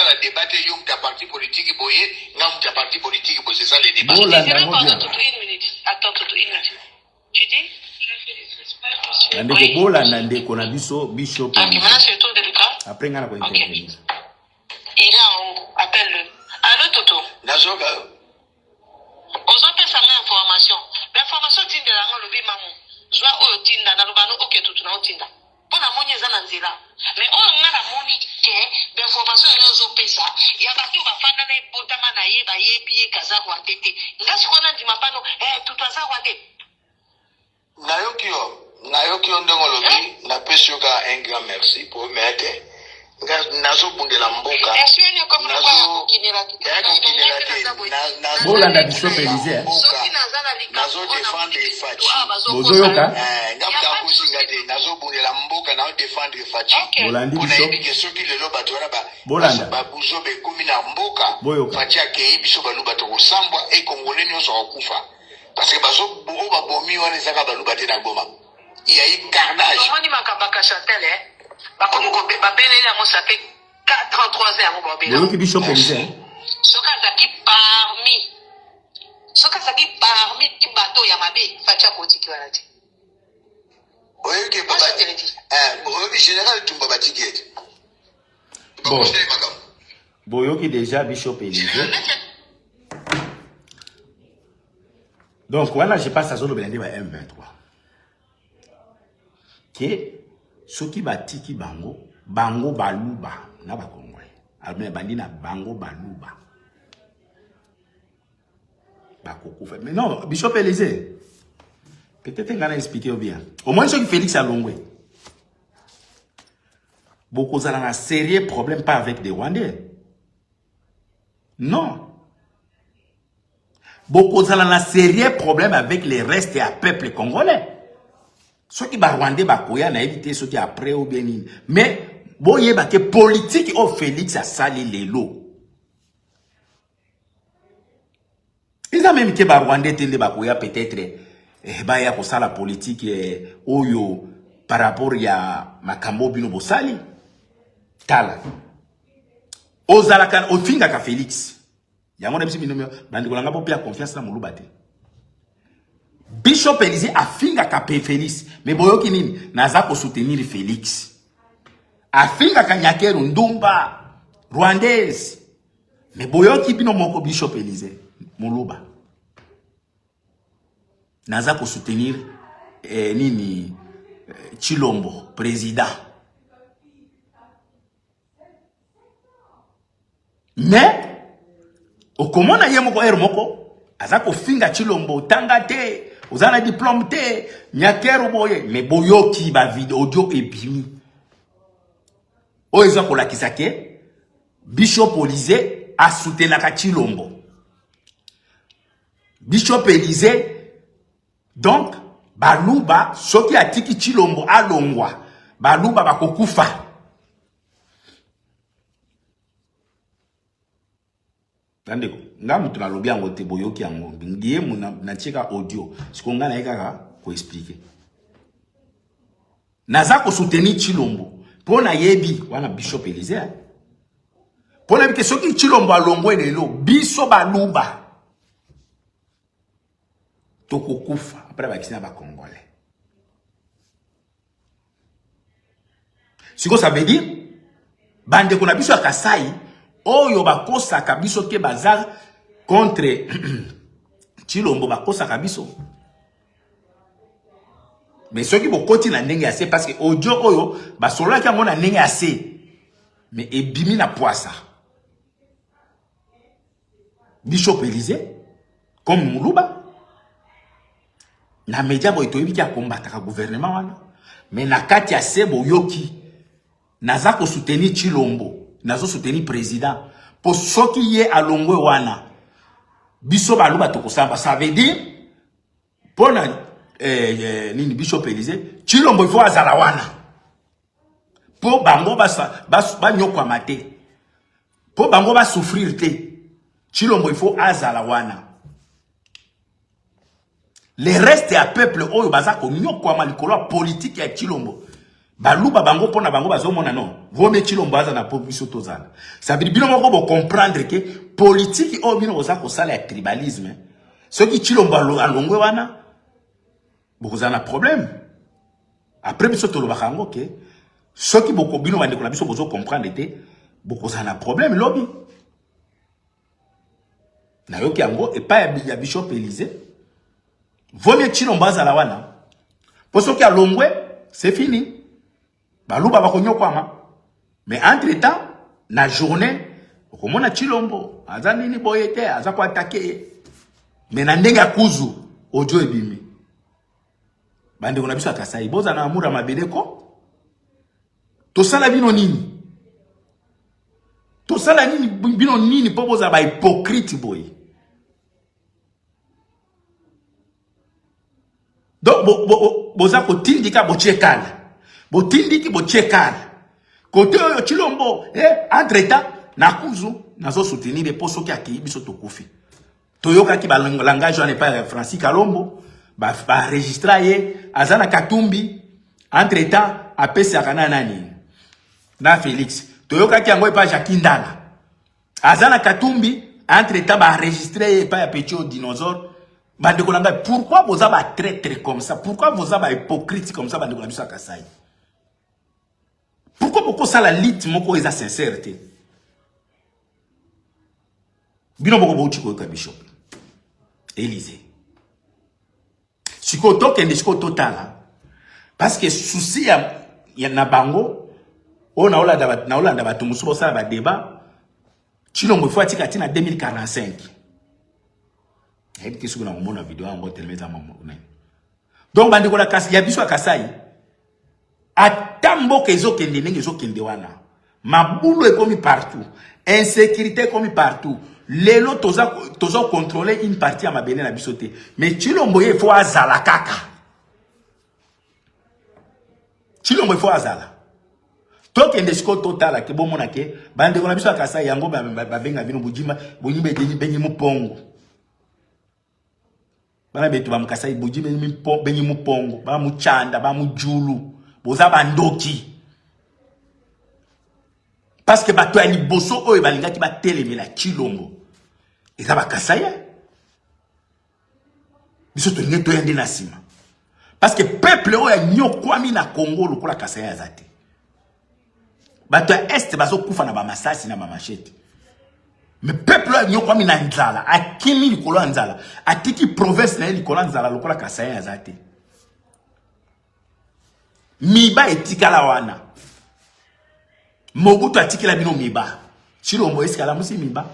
la débattre yo ta parti politique boye nga ta parti politique boye c'est ça les débats attends une minute tu dis bandeko bolanda ndeko na biso Bishop après ngana ko intervenir il est en haut appelle-le allô Toto nazoka ozopesa nga information l'information tindela nga lobi mamu zwa oyo tinda na lobano oke tutu na otinda pona moni eza na nzela mais oyo nga na moni ke l'information yo ozopesa ya bato bafanda na ebotama na ye bayebi ye kaza rwande te nga sikona ndima pano tutu aza rwande nayoki yo ndenge olobi napesi yo ka un grand merci pour mete nga nazobundela mboka bolanda Bishop Elise nazodefendre Faci bozoyoka ngamukakusinga te nazobundela mboka naodefendre Faci bolandi Bishop ke soki lelo bato wana bolanda babuzo bekomi na mboka boyoka Faci akei biso baluba tokosambwa ekongole nyonso akokufa parce que babomi wana ezaka baluba te na Goma il y a eu carnage omoni makambaka Chantel bakomi babele yango ça fait 33 ans yango babele boyoki Bishop Elise soki azalaki parmi bato ya mabe Faci akotiki wana te oyoki oyoki général Tumba batiki ete boyoki déjà Bishop Elise donc wana je passe à zolo belende ba M23 ke soki batiki bango baluba na bakongwe alme bandi na bango baluba bakokufa mais non Bishop Elise peut-être ngana expliquer bien au moins soki Félix Alongwe beaucoup ça a un sérieux problème pas avec des Rwandais non beaucoup ça a un sérieux problème avec les restes et le peuple congolais. Ceux qui ba Rwandais ba koya na éviter ceux qui après ou bien mais boye ba que politique au Félix a sali lelo Ils ont même que ba Rwandais tende ba koya peut-être ba ya ko sala politique oyo par rapport ya makambo bino bosali tala ozala kan ofinga ka Félix yango na bisi bino bandi kolanga po pia confiance na muluba te Bishop Élysée afinga ka Félix mais boyoki nini naza ko soutenir Félix afinga ka Nyakeru Ndumba Rwandaise mais boyoki bino moko Bishop Élysée muluba naza ko soutenir nini Chilombo président mais okomona ye moko moko aza ko finga Chilombo tanga te ozana diplôme te Nyakeru boye mais boyoki ba video audio ebimi oyo ko lakisa ke Bishop Élysée a soutenu ka Chilombo Bishop Élysée donc baluba soki atiki Chilombo alongwa baluba bakokufa Tandeko ngamu tunalobi yango te boyoki yango ngiye na cheka audio sikonga na ekaka ko expliquer naza ko soutenir Chilombo pona yebi wana Bishop Élysée pona bike soki Chilombo alongwe lelo biso baluba tokokufa après bakisina ba congolais siko ça veut dire bande ko na biso ya Kasai oyo bakosa kabiso ke bazar contre Chilombo bakosa kabiso mais ceux qui bokoti na ndenge assez parce que audio oyo basola ki ngona ndenge assez mais ebimi na poisa Bishop Élysée comme muluba na media boy to yibiki akombata ka gouvernement wana mais na kati ya sebo yoki naza ko soutenir Chilombo nazo soutenir président pour soki ye alongwe wana biso baluba to kosamba ça veut dire pona nini Bishop Élysée Chilombo il faut azala wana po bango ba nyokwa mate po bango ba souffrir te Chilombo il faut azala wana le reste ya peuple oyo bazako nyokwa malikolo politique ya Chilombo baluba bango pona bango bazomona non vome Chilombo aza na biso tozana ça veut dire bino moko bo comprendre que politique oyo bino ozako sala ya tribalisme ce qui Chilombo alongwe wana bokozana problème après biso to lobaka ngo ke ce qui boko bino bande ko na biso bozo comprendre te bokozana problème lobby na yoki yango et pas ya Bishop Élysée vome Chilombo aza la wana pour ce qui a longwe c'est fini baluba bakonyokwama mais entre temps na journée okomona Chilombo aza nini boyete aza ko attaquer mais na ndenge akuzu ojo ebimi bande ko na biso Kasai boza na amura mabeleko to sala bino nini bino nini po boza ba hypocrite boy donc boza ko tindika bochekala botindiki bochekala côté oyo Chilombo entre temps nakuzu nazo soutenir po soki aki biso tokufi toyoka ki ba langage wana pas Francis Kalombo ba registra ye azana Katumbi entre temps apesa kana nani na Félix toyoka ki yango pa Jacques Ndala azana Katumbi entre temps ba registrer ye pa ya Petio Dinosaure bande ko langa pourquoi vous avez traître comme ça pourquoi vous avez hypocrite comme ça bande ko biso Kasai. Pourquoi beaucoup ça la lit moko eza sincérité? Bino boko bouti ko ka Bishop Élysée. Siko to kende siko totala parce que souci ya na bango on na olanda batu musubo sala ba débat Chilombo faut atika tina 2045. Hebi kisu na mona video yango telemeza mamu. Donc bandi ko la kasi ya biso Kasai atambo kezo kende ndenge zo kende wana mabulo ekomi partout insécurité ekomi partout lelo toza contrôler une partie à mabene na bisoté mais Chilombo il faut azala kaka Chilombo il faut azala to kende siko total ke bomona ke bande ko na biso Kasai yango ba benga bino bujima bonyimbe bengi mupongo bana betu ba mukasai boji benyi mupongo ba muchanda ba mujulu boza bandoki parce que bato ya liboso oyo balingaki ba telemela Chilombo eza ba kasaya biso to ngeto yande na sima parce que peuple oyo nyokwami na Congo lokola kasaya azate bato ya est bazo kufa na ba masasi na ba machete. Mais peuple nyokwami na nzala akimi likolo nzala atiki province na likolo nzala lokola kasaya azate miba etikala wana Mobutu atikila bino miba Chilombo esikala musi miba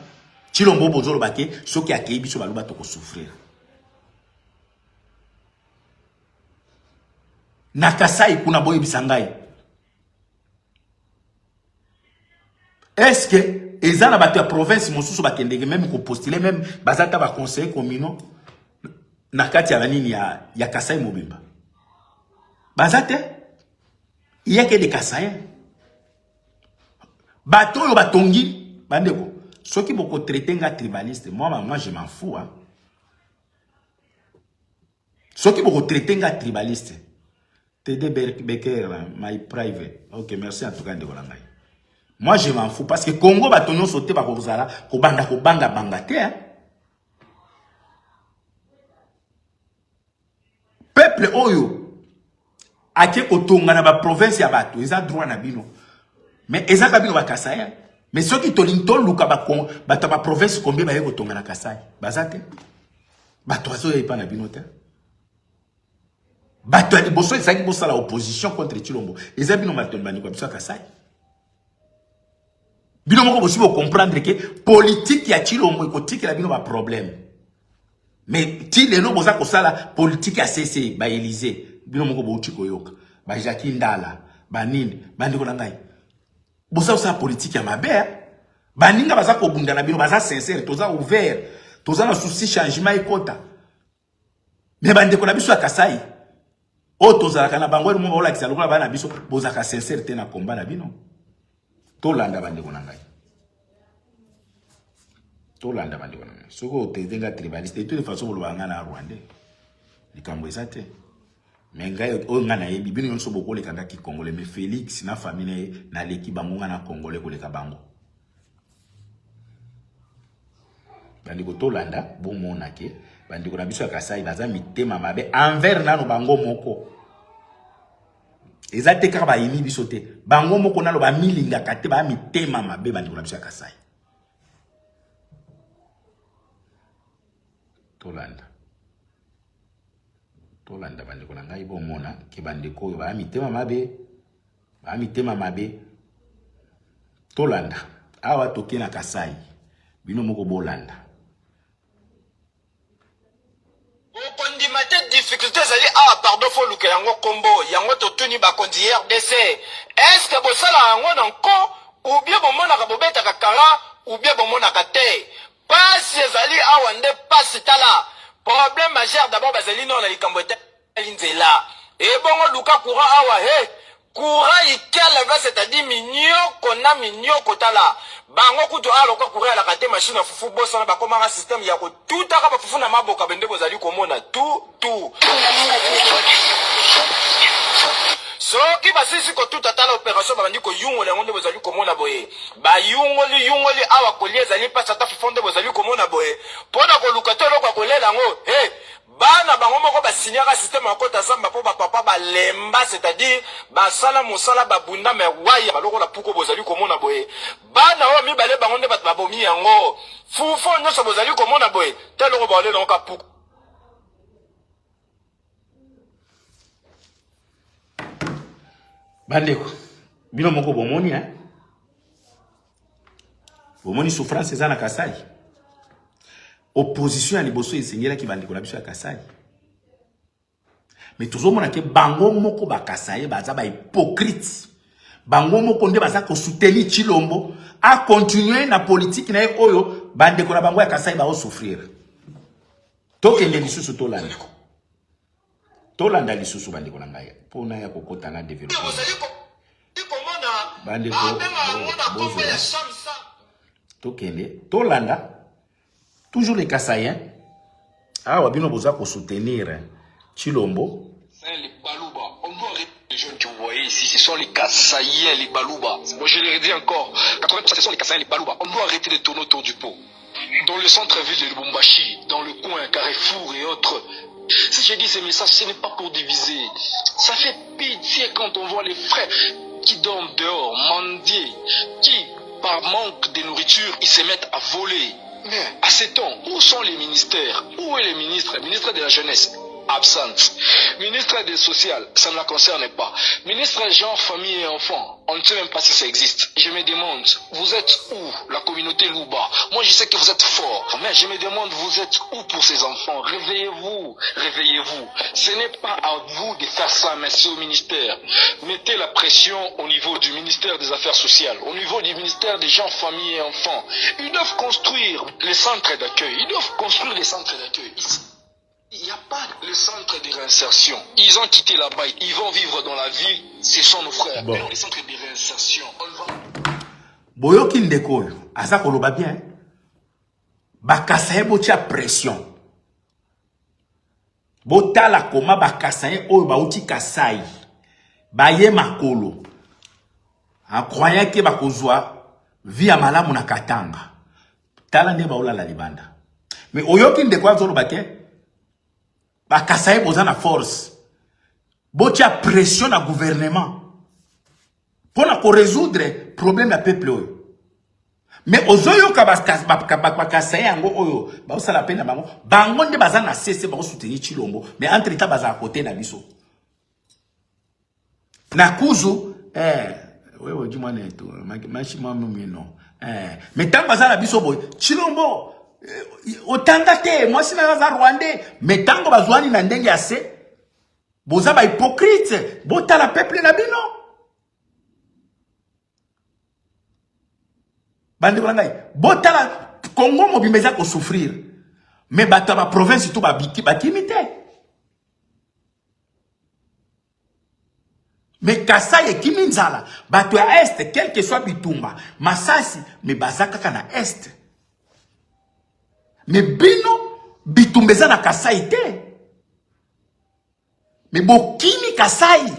Chilombo bozolo bake soki akei biso baloba to ko souffrir na Kasai kuna boye bisangai. Est-ce que ezana bato ya province mosusu bakendeke même ko postuler même bazata ba conseil communaux na kati ya banini ya Kasai Mobimba bazate yeke de Kasai bato yo batongi bandeko soki boko traiter nga tribaliste moi je m'en fous hein. Soki boko traiter nga tribaliste TD Becker my private. OK, merci en tout cas de Golangai. Moi je m'en fous parce que Congo batonyo sauté ba kozala ko banga bangate hein. Peuple oyo ake kotonga na ba province ya bato eza droit na bino. Mais eza ka bino ba Kasai. Mais ceux qui tolinto luka ba bato ba province combien ba yeko tonga na Kasai. Bazate. Bato azo yepa na bino te. Bato ya liboso ezaki bosala opposition contre Chilombo. Eza bino bato bani kwa biso Kasai. Bino moko bosi bo comprendre que politique ya Chilombo ekotiki la bino ba problème. Mais ti lelo boza ko sala politique ya CC ba Élysée. Bino moko bo uchi koyoka. Ba Jacques Ndala, ba nini, bandiko na ngai. Boza sa politique ya mabe. Baninga baza ko bunda na bino baza sincère, toza ouvert, toza na souci changement ekota. Mais bandiko na biso ya Kasai. O toza kana bango mo ola kisalo kwa bana biso boza ka sincère te na combat na bino. Tolanda bandiko na ngai. Tolanda bandiko na ngai. Soko tezenga tribaliste de toute façon bolo banga na Rwanda. Likambo ezate. Mais ngai o ngana yebi bino yonso boko le kanga ki Congolais mais Félix na famille na leki bango na Congolais ko le kabango. Bandiko tolanda bon monake bandiko na biso ya Kasai baza mitema mabe envers nano bango moko. Ezate ka ba yimi biso te. Bango moko nalo ba milinga kate ba mitema mabe bandiko na biso ya Kasai. Tolanda bandiko na ngai bomona ke bandiko ba mitema mabe tolanda awa toke na Kasai bino moko bolanda okondima te difficulté zali pardon faut luka yango kombo yango totuni bakondi RDC est-ce que bosala yango na nko ou bien bomona bobeta kakara ou bien bomona te pasi ezali awa nde pasi tala problème majeur d'abord bazali non na likambo linzela et bongo luka courant awa he courant ikele va c'est-à-dire minyoko tala bango kuto aloka courant la kate machine à fufu bossa na bakoma système ya ko tout aka ba fufu na maboka bende bozali komona tout so ki basisi ko tout atala opération ba ndiko yungo le monde bozali komona boye ba yungoli awa kolie zali pas ata fufu nde bozali komona boye pona ko luka to lokwa kolela ngo he bana bango moko ba signera système ya kota samba po ba papa ba lemba c'est-à-dire ba sala musala ba bunda me waya baloko la puko bozali komona boye bana o mi bale bango nde bat ba bomi yango fufo nyoso bozali komona boye telo ko ba le donc puko bandeko bino moko bomoni hein bomoni souffrance za na Kasai. Opposition à liboso esengela ki bandiko na biso ya Kasai. Mais toujours mona ke bango moko ba Kasai baza ba hypocrite. Bango moko nde baza ko soutenir Chilombo a continuer na politique na oyo bandiko na bango ya Kasai ba o souffrir. Tokende lisusu tolanda. Tolanda lisusu bandiko na ngai. Pona ya kokota na développer. Bandiko bozo. Tokende tolanda toujours les Kasaïens Ah, wabino boza ko soutenir Chilombo. Les Balouba. On doit arrêter les jeunes que vous voyez ici. Ce sont les Kassaïens, les Balouba. Moi, je les redis encore. 80%, ce sont les Kassaïens, les Balouba. On doit arrêter de tourner autour du pot. Dans le centre-ville de Lubumbashi, dans le coin Carrefour et autres. Si je dis ces messages, ce n'est pas pour diviser. Ça fait pitié quand on voit les frères qui dorment dehors, mendier, qui, par manque de nourriture, ils se mettent à voler. Mais à ces temps, où sont les ministères? Où est le ministre? Le ministre de la jeunesse, absente. Ministre des sociales, ça ne la concerne pas. Ministre genre, famille et enfants, on ne sait même pas si ça existe. Je me demande, vous êtes où, la communauté Louba? Moi je sais que vous êtes fort, mais je me demande, vous êtes où pour ces enfants? Réveillez-vous, réveillez-vous. Ce n'est pas à vous de faire ça, mais c'est au ministère. Mettez la pression au niveau du ministère des Affaires sociales, au niveau du ministère des gens, famille et enfants. Ils doivent construire les centres d'accueil. Ils doivent construire les centres d'accueil. Il n'y a pas le centre de réinsertion. Ils ont quitté là-bas. Ils vont vivre dans la ville. Ce sont nos frères. Bon. Mais les centres de réinsertion, on va... Boyoki ndekolo, asa koloba bien. Bakasaye botia pression. Botala koma bakasaye oyo bauti kasai. Baye makolo. En croyant que bakozwa via malamu na Katanga. Tala nde baola la libanda. Mais oyoki ndeko azolo bake. Bakasaye boza na force. Botia pression na gouvernement. Pour na ko résoudre problème ya peuple oyo. Mais ozoyo ka bakasaye yango oyo ba osala pena bango. Bango nde baza na cesse ba soutenir Chilombo, mais entre temps baza à côté na biso. Na kuzu wewe dis-moi neto, machima mimi non. Mais tant baza na biso boy, Chilombo otanga te, moi si na za Rwandais, mais tango bazwani na ndenge ase. Boza ba hypocrite, bota la peuple na bino. Bande ko bota la Congo mobimeza ko souffrir. Mais bata ba province tout ba biki ba kimite. Mais Kasai Kiminzala, bato ya Est, quel que soit Bitumba, Masasi, mais bazaka kana Est. Mais bino, Bitumbeza na Kasai te. Mais bokimi Kasai,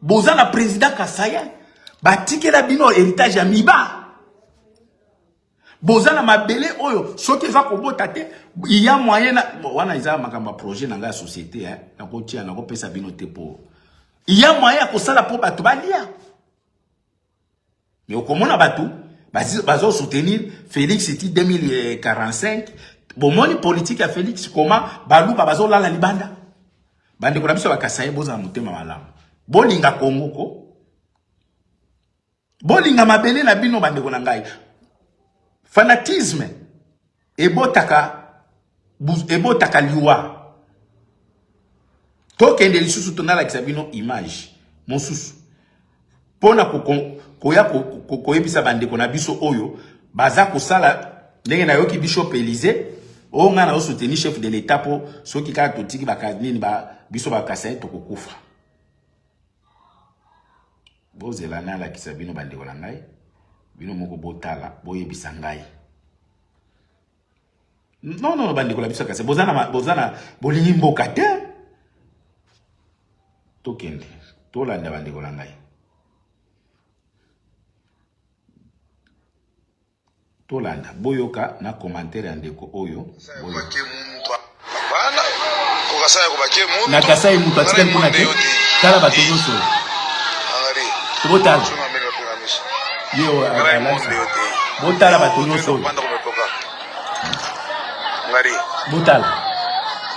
boza na président Kasai, batike la bino héritage ya miba. Boza na mabele oyo, soki eza kobota te, il y a moyen na, wana iza makamba projet na nga société, na kotia, na kopesa bino te po. Il y a moyen pour ça la pour bato balia. Mais au komona bato, bazo soutenir Félix Tshisekedi 2045. Bon moni politique à Félix comment balu bazo la libanda. Bande ko na biso bakasaye boza mutema malamu. Bolinga Congo ko. Bolinga mabele na bino bande ko na ngai. Fanatisme ebotaka liwa. Tokende lisusu tonala kisabino image mosusu pona koyebisa bandeko na biso oyo baza kosala ndenge na yoki Bishop Élysée o nga na soutenir chef de l'état po soki ka totiki bakanini ba biso bakasaye tokokufa bozela na la kisabino bandeko na ngai bino moko botala boyebisa ngai non bandeko la biso kase bozana bolingi mboka te. Tokende tolanda bandeko na ngai tolanda boyoka na commentaire ya ndeko oyo bana ko kasaya ko bakie mu na kasai mutu atika mpona te kala bato nyonso botala yo botala bato nyonso botala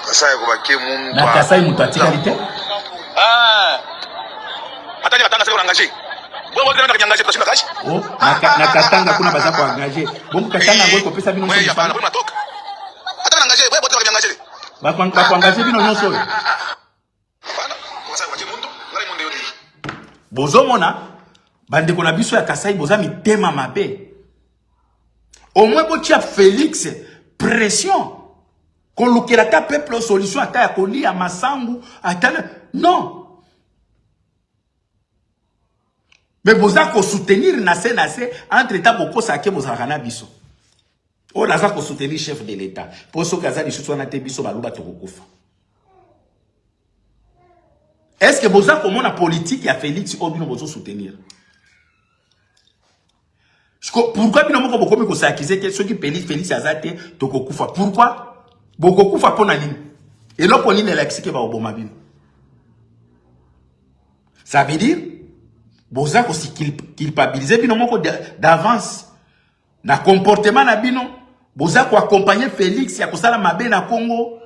kasaya ko bakie mu na kasai mutu atika te. Atani katanga sasa unaangaje. Wewe wote unataka kuangaje tutashinda kazi? Oh, na katanga kuna baza kwa angaje. Bongo katanga ngoko pesa bino wewe hapana kuna toka. Hata unaangaje wewe wote unataka kuangaje. Ba kuangaje bino nyonso. Hapana, kwa sababu waje mundu, ngale mundu yote. Bozomona bande ko na biso ya Kasai boza mitema mabe. Au moins botia Félix pression. Kolukela ta peuple solution ata ya kolia masangu ata non. Mais boza ko soutenir na se entre temps boko sake boza kana biso. On a ça pour soutenir le chef de l'État. Pour ce cas, il y a des biso baluba tokokufa. Est-ce que vous avez comment la politique à Félix Obino vous soutenir? Pourquoi bino moko bokomi ko s'accuser que ceux qui Félix Azate tokokufa? Pourquoi? Bokokufa pour nani? Et là pour nini l'expliquer ba oboma bino. Ça veut dire vous avez aussi culpabiliser bino moko d'avance. Na comportement na bino, boza ko accompagner Félix ya kosala mabe na Congo.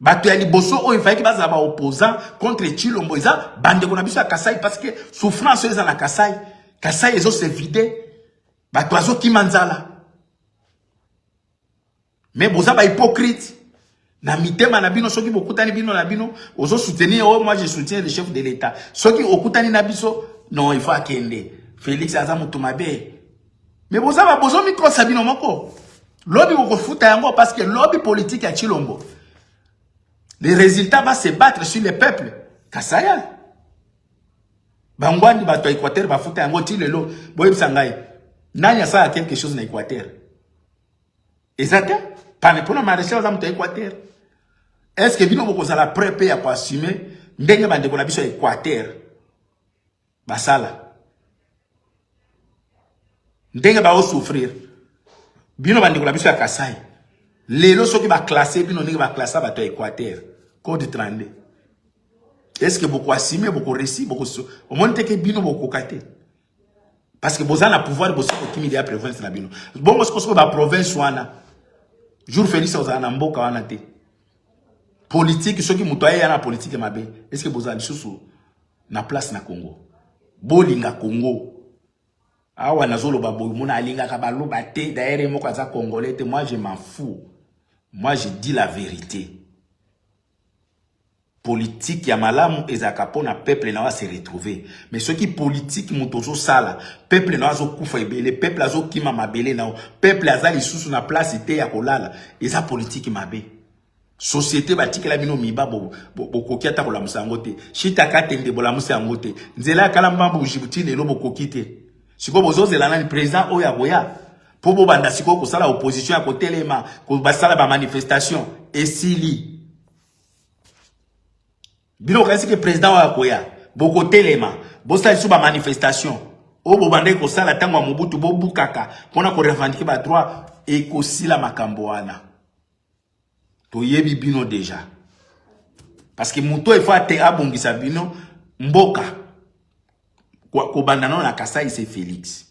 Bato ya liboso o ifai ki baza ba opposant contre Chilombo iza bande ko na biso ya Kasai parce que souffrance eza na Kasai. Kasai ezo se vider. Bato azo ki manzala. Mais boza ba hypocrite. Na mitema na bino soki bokutani bino na bino ozo soutenir oh moi je soutiens le chef de l'État. Soki okutani na biso non il faut akende. Félix Aza Mutumabe. Mais vous avez besoin de micro Sabino Moko. Lobby vous fout yango parce que lobby politique à Chilombo. Les résultats vont se battre sur le peuple. Kasaya. Bangwani bato Équateur va foutre yango tilelo. Boyeb sangai. Nanya ça a quelque chose na Équateur. Exactement. Pas ne pour la maréchal Aza Équateur. Est-ce que bino boko la prépé à pas assumer ndenge bande ko na biso Équateur. Basala. Ndenge ba o souffrir. Bino bandi ko la biso ya Kasai. Lelo soki ba classer bino ndenge ba classer ba to Équateur. Code 32. Est-ce que beaucoup assimé, beaucoup réussi, beaucoup au moins que bino beaucoup kate. Parce que vous avez le pouvoir de bosser pour qui la province na bino. Bon parce que ba province wana. Jour Félix aux ana mboka wana te. Politique soki mutoye yana politique mabe. Est-ce que vous avez sous na place na Congo. Bolinga Congo. Awa nazolo babo mona alinga ka baloba te d'ailleurs moko aza congolais te moi je m'en fous. Moi je dis la vérité. Politique ya malamu ezaka pona peuple na va se retrouver. Mais ceux qui politique mutozo sala, peuple na zo kufa ebele, peuple azo kima mabele na peuple azali susu na place te ya kolala, eza politique mabe. Société batikela bino miba bokoki ata kola musango te. Shita katende bola musango te. Nzela kala mbambo Djibouti lelo bokoki te. Siko bozo zelana ni président oya goya. Po bo banda siko ko sala opposition ya ko telema, ko basala ba manifestation esili. Bino kasi que président oya goya, boko telema, bo sala sou ba manifestation. O bo banda ko sala tango Mobutu bo bukaka, pona ko revendiquer ba droit et ko sila makambo wana. To yebi bino déjà. Parce que muto il faut te abongisa bino mboka. Ko bandana na Kasai c'est Félix.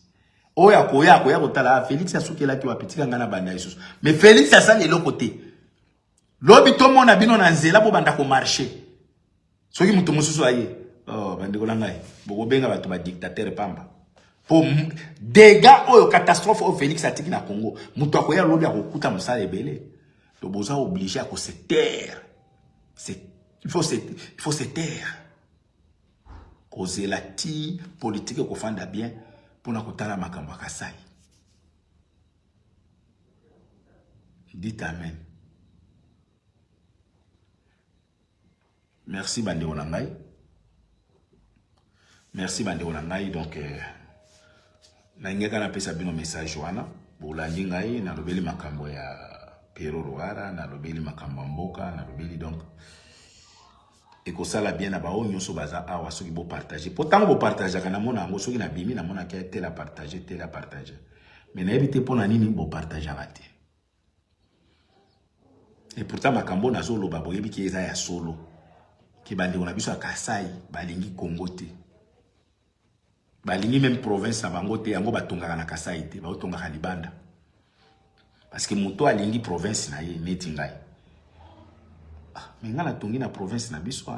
Oya koya kotala Félix asukela ki wapitika ngana banda Yesus. Mais Félix asali le côté. Lobi to mona bino na nzela bo banda ko marcher. Soki muto mususu aye. Oh bande ko langai. Boko benga bato ba dictateur pamba. Pour dégâts oyo catastrophe au Félix atiki na Congo. Muto akoya lobi akokuta musala ebele. To boza obligé à se taire. Il faut se taire. Causer la ti politique qu'on fait bien pour nous coûter la makambo Kasai. Dites amen. Merci bande onangai. Merci bande onangai donc na ngeka na pesa bino message wana bolandi ngai na lobeli makambo ya Pero Ruara na lobeli makambo mboka na lobeli donc et que ça la bien na bao nyoso baza awa soki bo partager pourtant bo partager kana mona ngo soki na bimi na mona ke tela partager mais na éviter pona nini bo partager raté et pourtant makambo na zolo babo yebi ki eza ya solo ki bandi ona biso Kasai balingi Congo te balingi même province bango te yango batonga na Kasai te ba otonga Libanda parce que muto alingi province na ye neti ngai. Mais ngala tongi na province na biso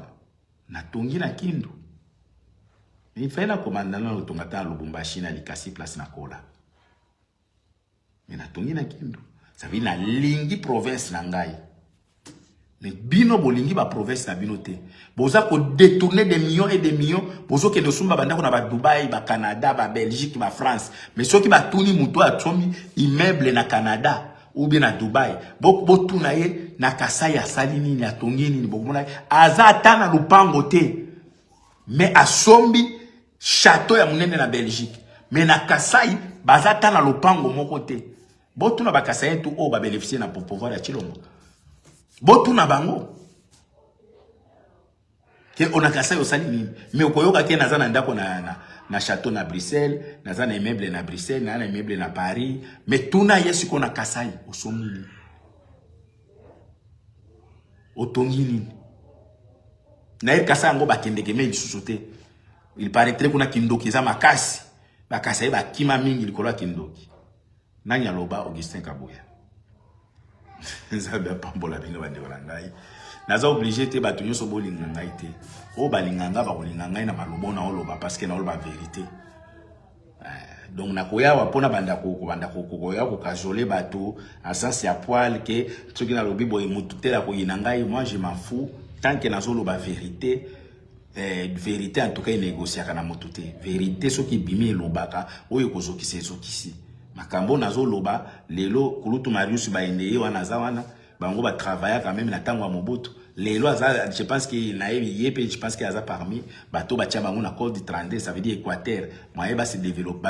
na tongi na Kindu. Mais il fait la commande na tonga ta Lubumbashi na Likasi place na Kola. Mais na tongi na Kindu. Ça veut na lingi province na ngai. Mais bino bolingi ba province na bino te. Boza ko détourner des millions et des millions, bozo ke nosumba banda ko na ba Dubaï, ba Canada, ba Belgique, ba France. Mais ceux qui ba tuni muto a tsomi immeuble na Canada ou bien na Dubaï. Bo tuna ye na Kasai ya salini ni atongi ni bokomona azata na lupango te. Mais asombi château ya munene na Belgique. Mais na Kasai, bazata na lopango mon côté. Botu na ba Kasai tout o ba bénéficier na pour pouvoir ya Chilombo. Botu na bango. Que on a Kasai au sali nini. Mais okoyoka ke naza na ndako na château na Bruxelles, naza na immeuble na Bruxelles, na immeuble na Paris, mais tuna yesu ko na Kasai au somini. Otongini. Na ye Kasai ngo ba kendeke me lisusote. Il paraîtrait qu'on a kindoki za makasi. Ba Kasai ba kima mingi likolo kindoki. Nanya loba Augustin Kabuya. Nzabe pambola bino bande ngai. Naza obligé te ba tunyo so bolinga ngai te. O ba linganga ba kolinga ngai na malobo na oloba parce que na oloba vérité. Donc nakoya wa pona banda ko ya ko kajole bato à sens ya poil que ce qui na lobi boy mututela ko yinangai, moi je m'en fous tant que nazo loba vérité. Vérité en tout cas négocier kana motute. Vérité ce qui bimi lobaka oyo kozoki sezokisi. Makambo nazo loba lelo kulutu Marius ba ende wana zawana bango ba travailler quand même na tango Mobutu. Lelo aza je pense qu'il na yepe je pense qu'il aza parmi bato ba tia bango na code du 32 ça veut dire Équateur. Moyen ba se développer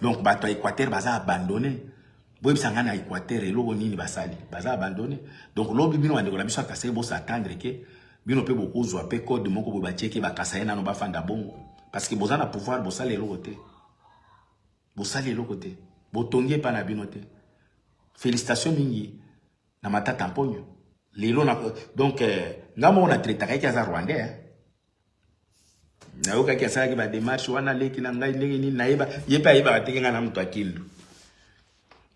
donc bato Équateur baza abandonné. Boy sanga na Équateur elo nini basali baza abandonné. Donc lobi bino wande ko la biso Kasai bo s'attendre que bino pe beaucoup zo pe code moko bo ba checker ba Kasai na no ba fanda bongo parce que bozana pouvoir bo sale elo côté. Bo sale elo côté. Botongie pa na binote. Félicitations mingi na matata tamponyo. Lelo na donc ngamo on a traité ka za Rwandais. Na yoka ki asala ki ba démarche wana leki na ngai ndenge ni naeba yepa yeba atenga na mtu akindu.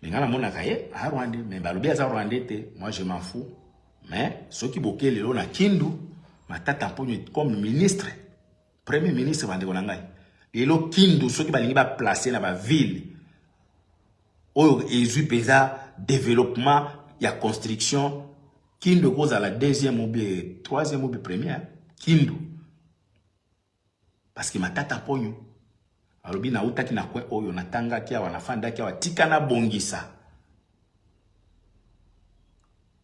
Ngana mona kaye a Rwandais mais ba lobi za Rwandais te, moi je m'en fous. Mais ceux qui boké lelo na kindu matata tamponyo comme ministre, premier ministre bande ko ngai. Lelo kindu ceux qui ba lingi ba placer na ba ville. Oyo ezu pesa développement ya construction Kindu cause à la deuxième ou bien troisième ou bien première Kindu parce que matata ponyo alobi na utaki na kwe oyo natanga kia wanafanda kia watika na bongisa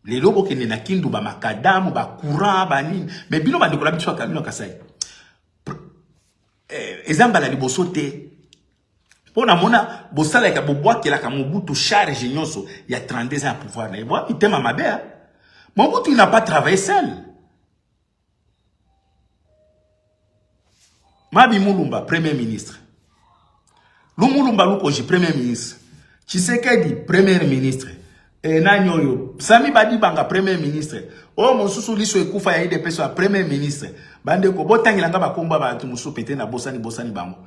lelo bokende na Kindu ba makadamu ba courant ba nini mais bino bande ko la biso ka bino Kasai ezamba la liboso te. On a mona bosala ka bobwaki la ka Mobutu charge nyonso il y a 32 ans à pouvoir na yebo itema mabe. Mobutu n'a pas travaillé seul. Mabi Mulumba premier ministre. Lumulumba lukoji premier ministre. Tshisekedi premier ministre. E nanyoyo Sami Badibanga premier ministre. O mosusu liso ekufa ya ide peso premier ministre. Bande ko botangilanga bakomba ba tumusu pete na bosani bango.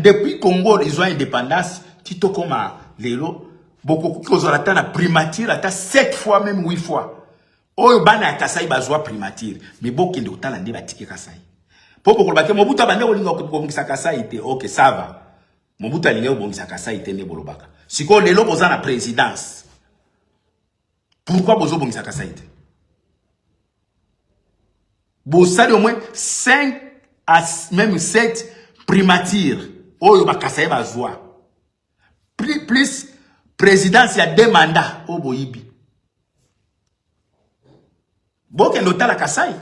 Depuis Congo, ils ont indépendance, Tito Koma, Lelo, beaucoup qui ont la primature, à 7 fois, même 8 fois. Oyo bana Kasai bazwa primature, mais beaucoup qui ont la batike Kasai. Poko kolbake, Mobutu bande olinga ko Kasai ite, ok, ça va. Mobutu alinga ko Kasai ite ne bolobaka. Siko Lelo boza na présidence. Pourquoi bozo bongisa Kasai ite? Bosali au moins 5 à même 7 primature oyo ba Kasai bazwa plus présidence ya 2 mandats o boyibi bokendo tala Kasai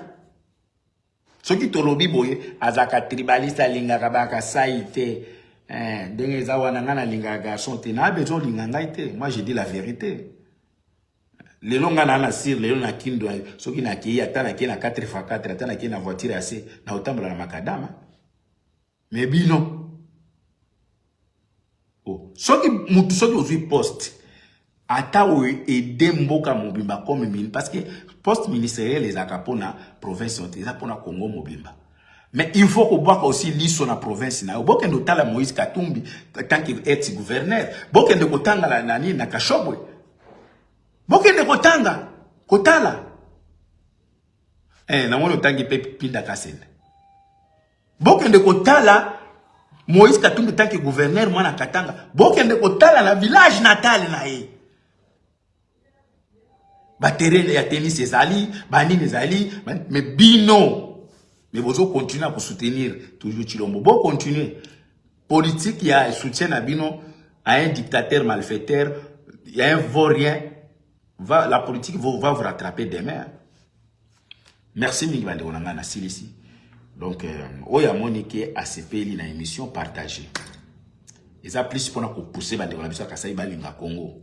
soki tolobi boye azaka tribaliste lingaka ba Kasai te ndenge za wana ngana lingaka garçon te na besoin linganga te. Moi je dis la vérité. Le longa na sir le na Kindu soki na ki atana ki na 4x4 atana ki na voiture assez na otambola na makadama. Mais bino. Oh. Soki mutu soki ozui poste. Ata ou ede mboka mobimba comme mine. Parce que poste ministériel les akapona province les apona Congo mobimba. Mais il faut qu'on voit aussi l'iso na province na. Boke ndo tala Moïse Katumbi tant que ex-gouverneur. Boke ndo kotanga la nani na Kashobwe. Boke ndo kotanga. Kotala. Na mwono tangi pepe pinda kasene. Bokende kotala Moïse Katumbi tant que gouverneur mwana Katanga. Bokende kotala na village natal na ye. Ba terrain ya tennis ezali, ba nini ezali, mais bino. Mais vous continuez à soutenir toujours Chilombo. Bon continuer. Politique il y a soutien à bino à un dictateur malfaiteur, il y a un vaurien. La politique va vous rattraper demain. Merci Mingibande Onanga Silisi. Donc, Oya Monique ACP, une émission partagée. Ils ont plus pour nous pousser bande ko na biso kasai balinga Congo.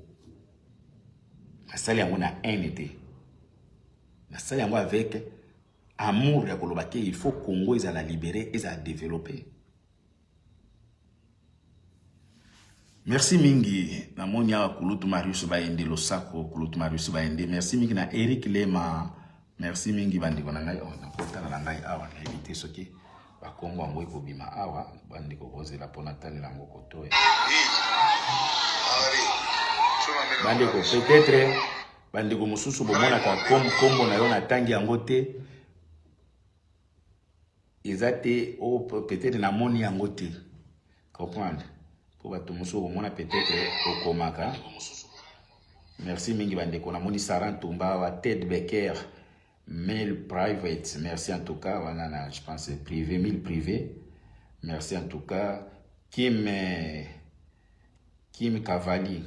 Asali yango na NT. Asali yango avec amour ya kolobake il faut Congo ils la libérer et la développer. Merci mingi na monia Kulutu Marius Baende Losako Kulutu Marius Baende. Merci mingi na Eric Lema. Merci mingi bande ko na ngai na kota na ngai awa na éviter soki ba Congo amoi ko bima awa bande ko kozela pona tali la ngoko to. Bande ko peut-être bande ko mususu bomona ka kombo na yo na tangi yango te. Ezate o peut-être na moni yango te. Comprendre? Pour bato mususu bomona peut-être au komaka. Merci mingi bande ko na moni Sarantumba wa Ted Becker. Mail private, merci en tout cas, voilà, je pense privé, mail privé. Merci en tout cas. Kim Cavalli,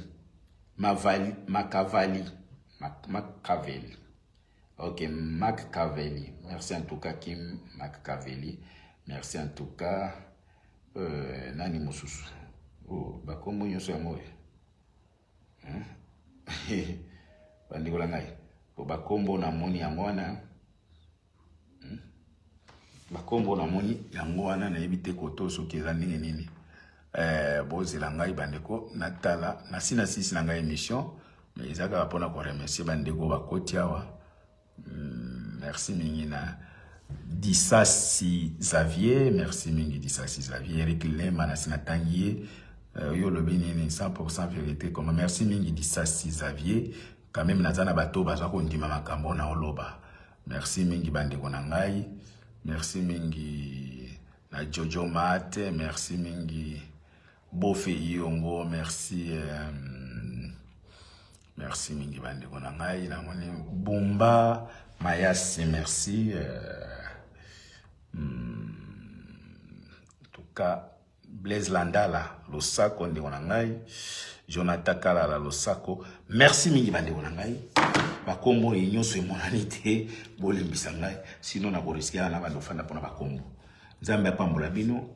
Macavalli. Ok, Macavalli. Merci en tout cas, Kim Macavalli. Merci en tout cas. Nani Mosusu. Oh, bakombo nyoso ya moyo. Bandikola ngai. Bakombo na moni yangwana. Bakombo na moni yangwana na yebite koto soki eza ndenge nini. Bozela ngai bandeko natala na sina sisi na ngai émission mais ezaka pona ko remercier bandeko bakoti awa. Merci mingi na Disasi Xavier, merci mingi Disasi Xavier, Eric Lema na sina tangier yo lobini ni 100% vérité comme merci mingi Disasi Xavier. Quand même nazana bato baza ko ndima makambo na oloba. Merci mingi bandeko na ngai. Merci mingi na Jojo Mate, merci mingi Bofe Iongo, merci merci mingi bandeko na ngai na moni Bumba Mayasi, merci en tout cas Blaise Landala Losako ndeko na ngai. Jonathan Kalala Losako. Merci mingi bande konangai. Ba kombo nyonso e monanité bolembisa ngai. Sinon na ko risquer na ba dofanda pona ba kombo. Nzambe pambola bino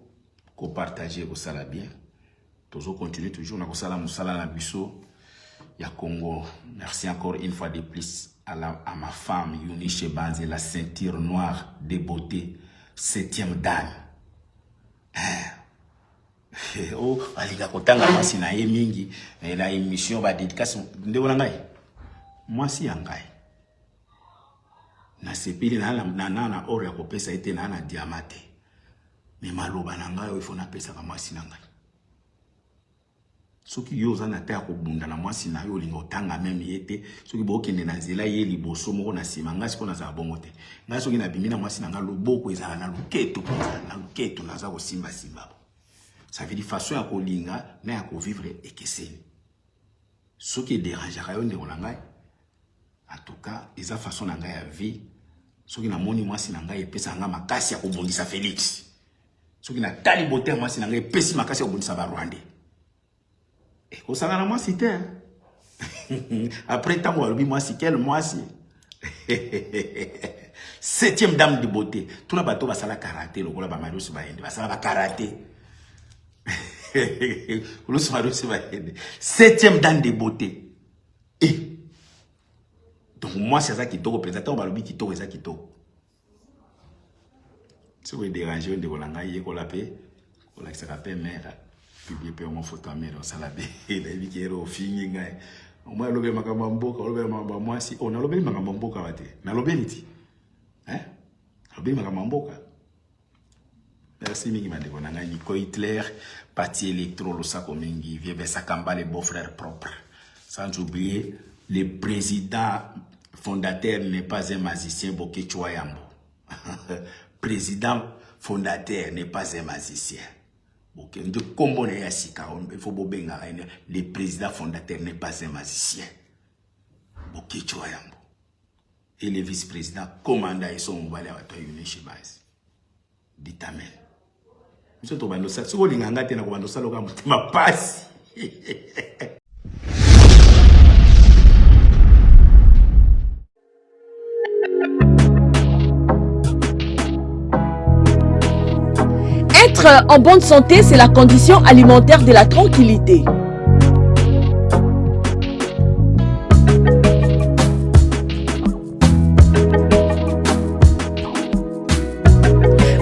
ko partager ko sala bien. Tozo continuer toujours na ko sala musala na biso ya Congo. Merci encore une fois de plus à ma femme Eunice Banze, la ceinture noire de beauté, 7e dame. Oh, alika kotanga mwasi na ye mingi na émission ba dédicace ndeko na ngai mwasi ya ngai na sepili na ore ya kopesa ete na diamate me maloba na ngai ifo na pesa ka mwasi na ngai soki yo za na ta ko bunda na mwasi na yo lingo tanga meme yete soki bokende na nzela ye liboso moko na sima ngai siko na za bongo te ngai soki na bimina mwasi na ngai loboko ezala na luketo na za ko simba. Ça veut dire façon à kolinga na à vivre et que c'est ce qui dérange à yon de ngai en tout cas eza façon na ngai à vie ce qui na moni moi si na ngai pesa nga makasi ya kobongisa Félix ce qui na tali beauté moi si na ngai pesi makasi ya kobongisa ba Rwanda et ko sanga na moi si te après tant moi moi si quel moi si 7e dame de beauté tout na bato ba sala karaté lokola ba Marius Baende ba sala ba karaté 7e dame de beauté. Et donc moi c'est ça qui te représente. On va le dire qui te représente qui te. Si vous dérangez de volanga y ko la paix, ko la se rappelle mère publier pe mon photo mère ça la bé. Il a dit qu'il au fini ngai. Moi lobe makamba mboka, lobe makamba moi si on a lobe makamba mboka bate. Na lobe niti. Hein? Lobe makamba mboka. Merci mingi mandeko na ngai Nico Hitler, parti électro Losako mingi, Vieux Sakamba les beaux-frères propres. Sans oublier le président fondateur n'est pas un magicien Boké Chouayambo. Président fondateur n'est pas un magicien. Boké de combo na yasika, il faut bobenga le président fondateur n'est pas un magicien. Boké Chouayambo. Et le vice-président commandant ils sont mobile à toi Eunice Banze. Dit amen. Monsieur Tobando ça, si vous voulez nganga tena ko ça loka mutima pasi. Être Être en bonne santé, c'est la condition alimentaire de la tranquillité.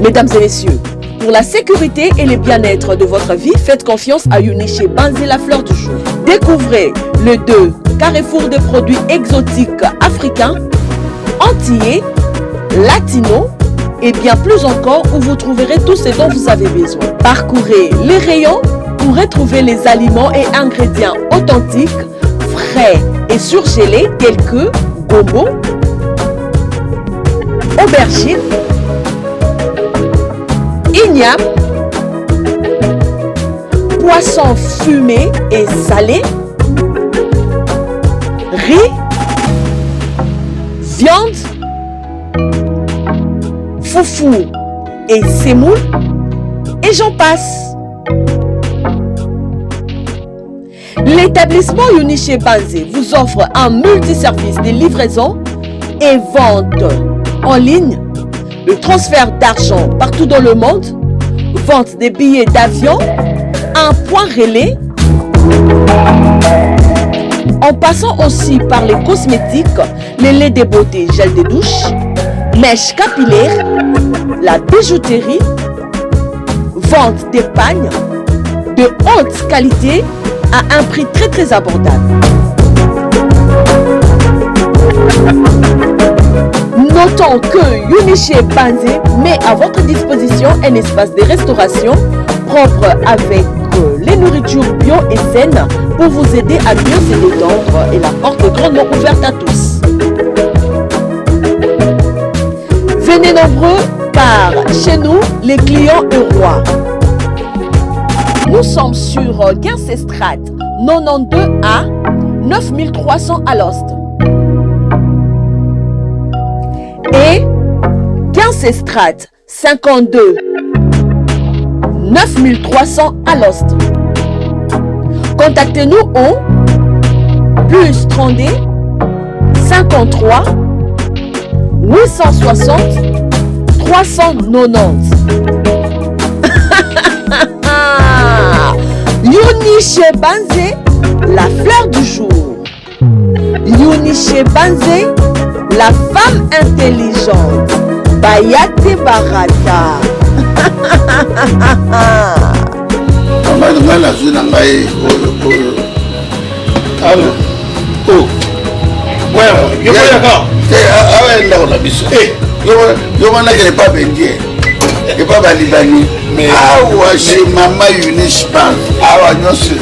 Mesdames et messieurs, pour la sécurité et le bien-être de votre vie, faites confiance à Uniché Banzé, la fleur du jour. Découvrez le 2 carrefour de produits exotiques africains, antillais, latinos et bien plus encore où vous trouverez tout ce dont vous avez besoin. Parcourez les rayons pour retrouver les aliments et ingrédients authentiques, frais et surgelés tels que gombo, aubergine, igname, poisson fumé et salé, riz, viande, foufou et semoule, et j'en passe. L'établissement Uniché Banzé vous offre un multiservice de livraison et vente en ligne, le transfert d'argent partout dans le monde, vente des billets d'avion, un point relais, en passant aussi par les cosmétiques, les laits de beauté, gel de douche, mèches capillaires, la bijouterie, vente des pagnes de haute qualité à un prix très abordable. Notons que Uniché Banzé met à votre disposition un espace de restauration propre avec les nourritures bio et saines pour vous aider à mieux se détendre et la porte est grandement ouverte à tous. Venez nombreux car chez nous, les clients sont rois. Nous sommes sur Guincestrate 92A 9300 à l'Ost. Et Guincestrate 52 9300 à l'Ost. Contactez-nous au plus 32 53 860 390. Uniché Banzé, la fleur du jour. Uniché Banzé, la femme intelligente. Bayate Barata. awa chez mama Uniché Banzé awa nyonso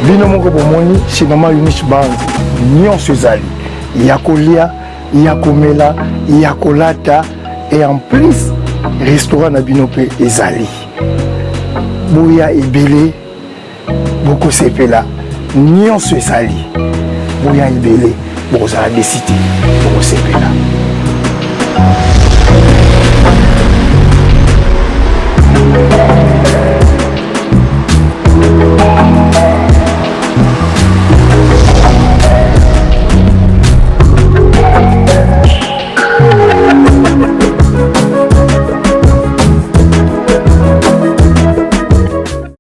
bino moko bomoni chez mama Uniché Banzé nyonso ezali ya kolia ya komela ya kolata et en plus restaurant na bino pe ezali boya ebele bokosepela nyonso ezali boya ebele bokozala desite bokosepela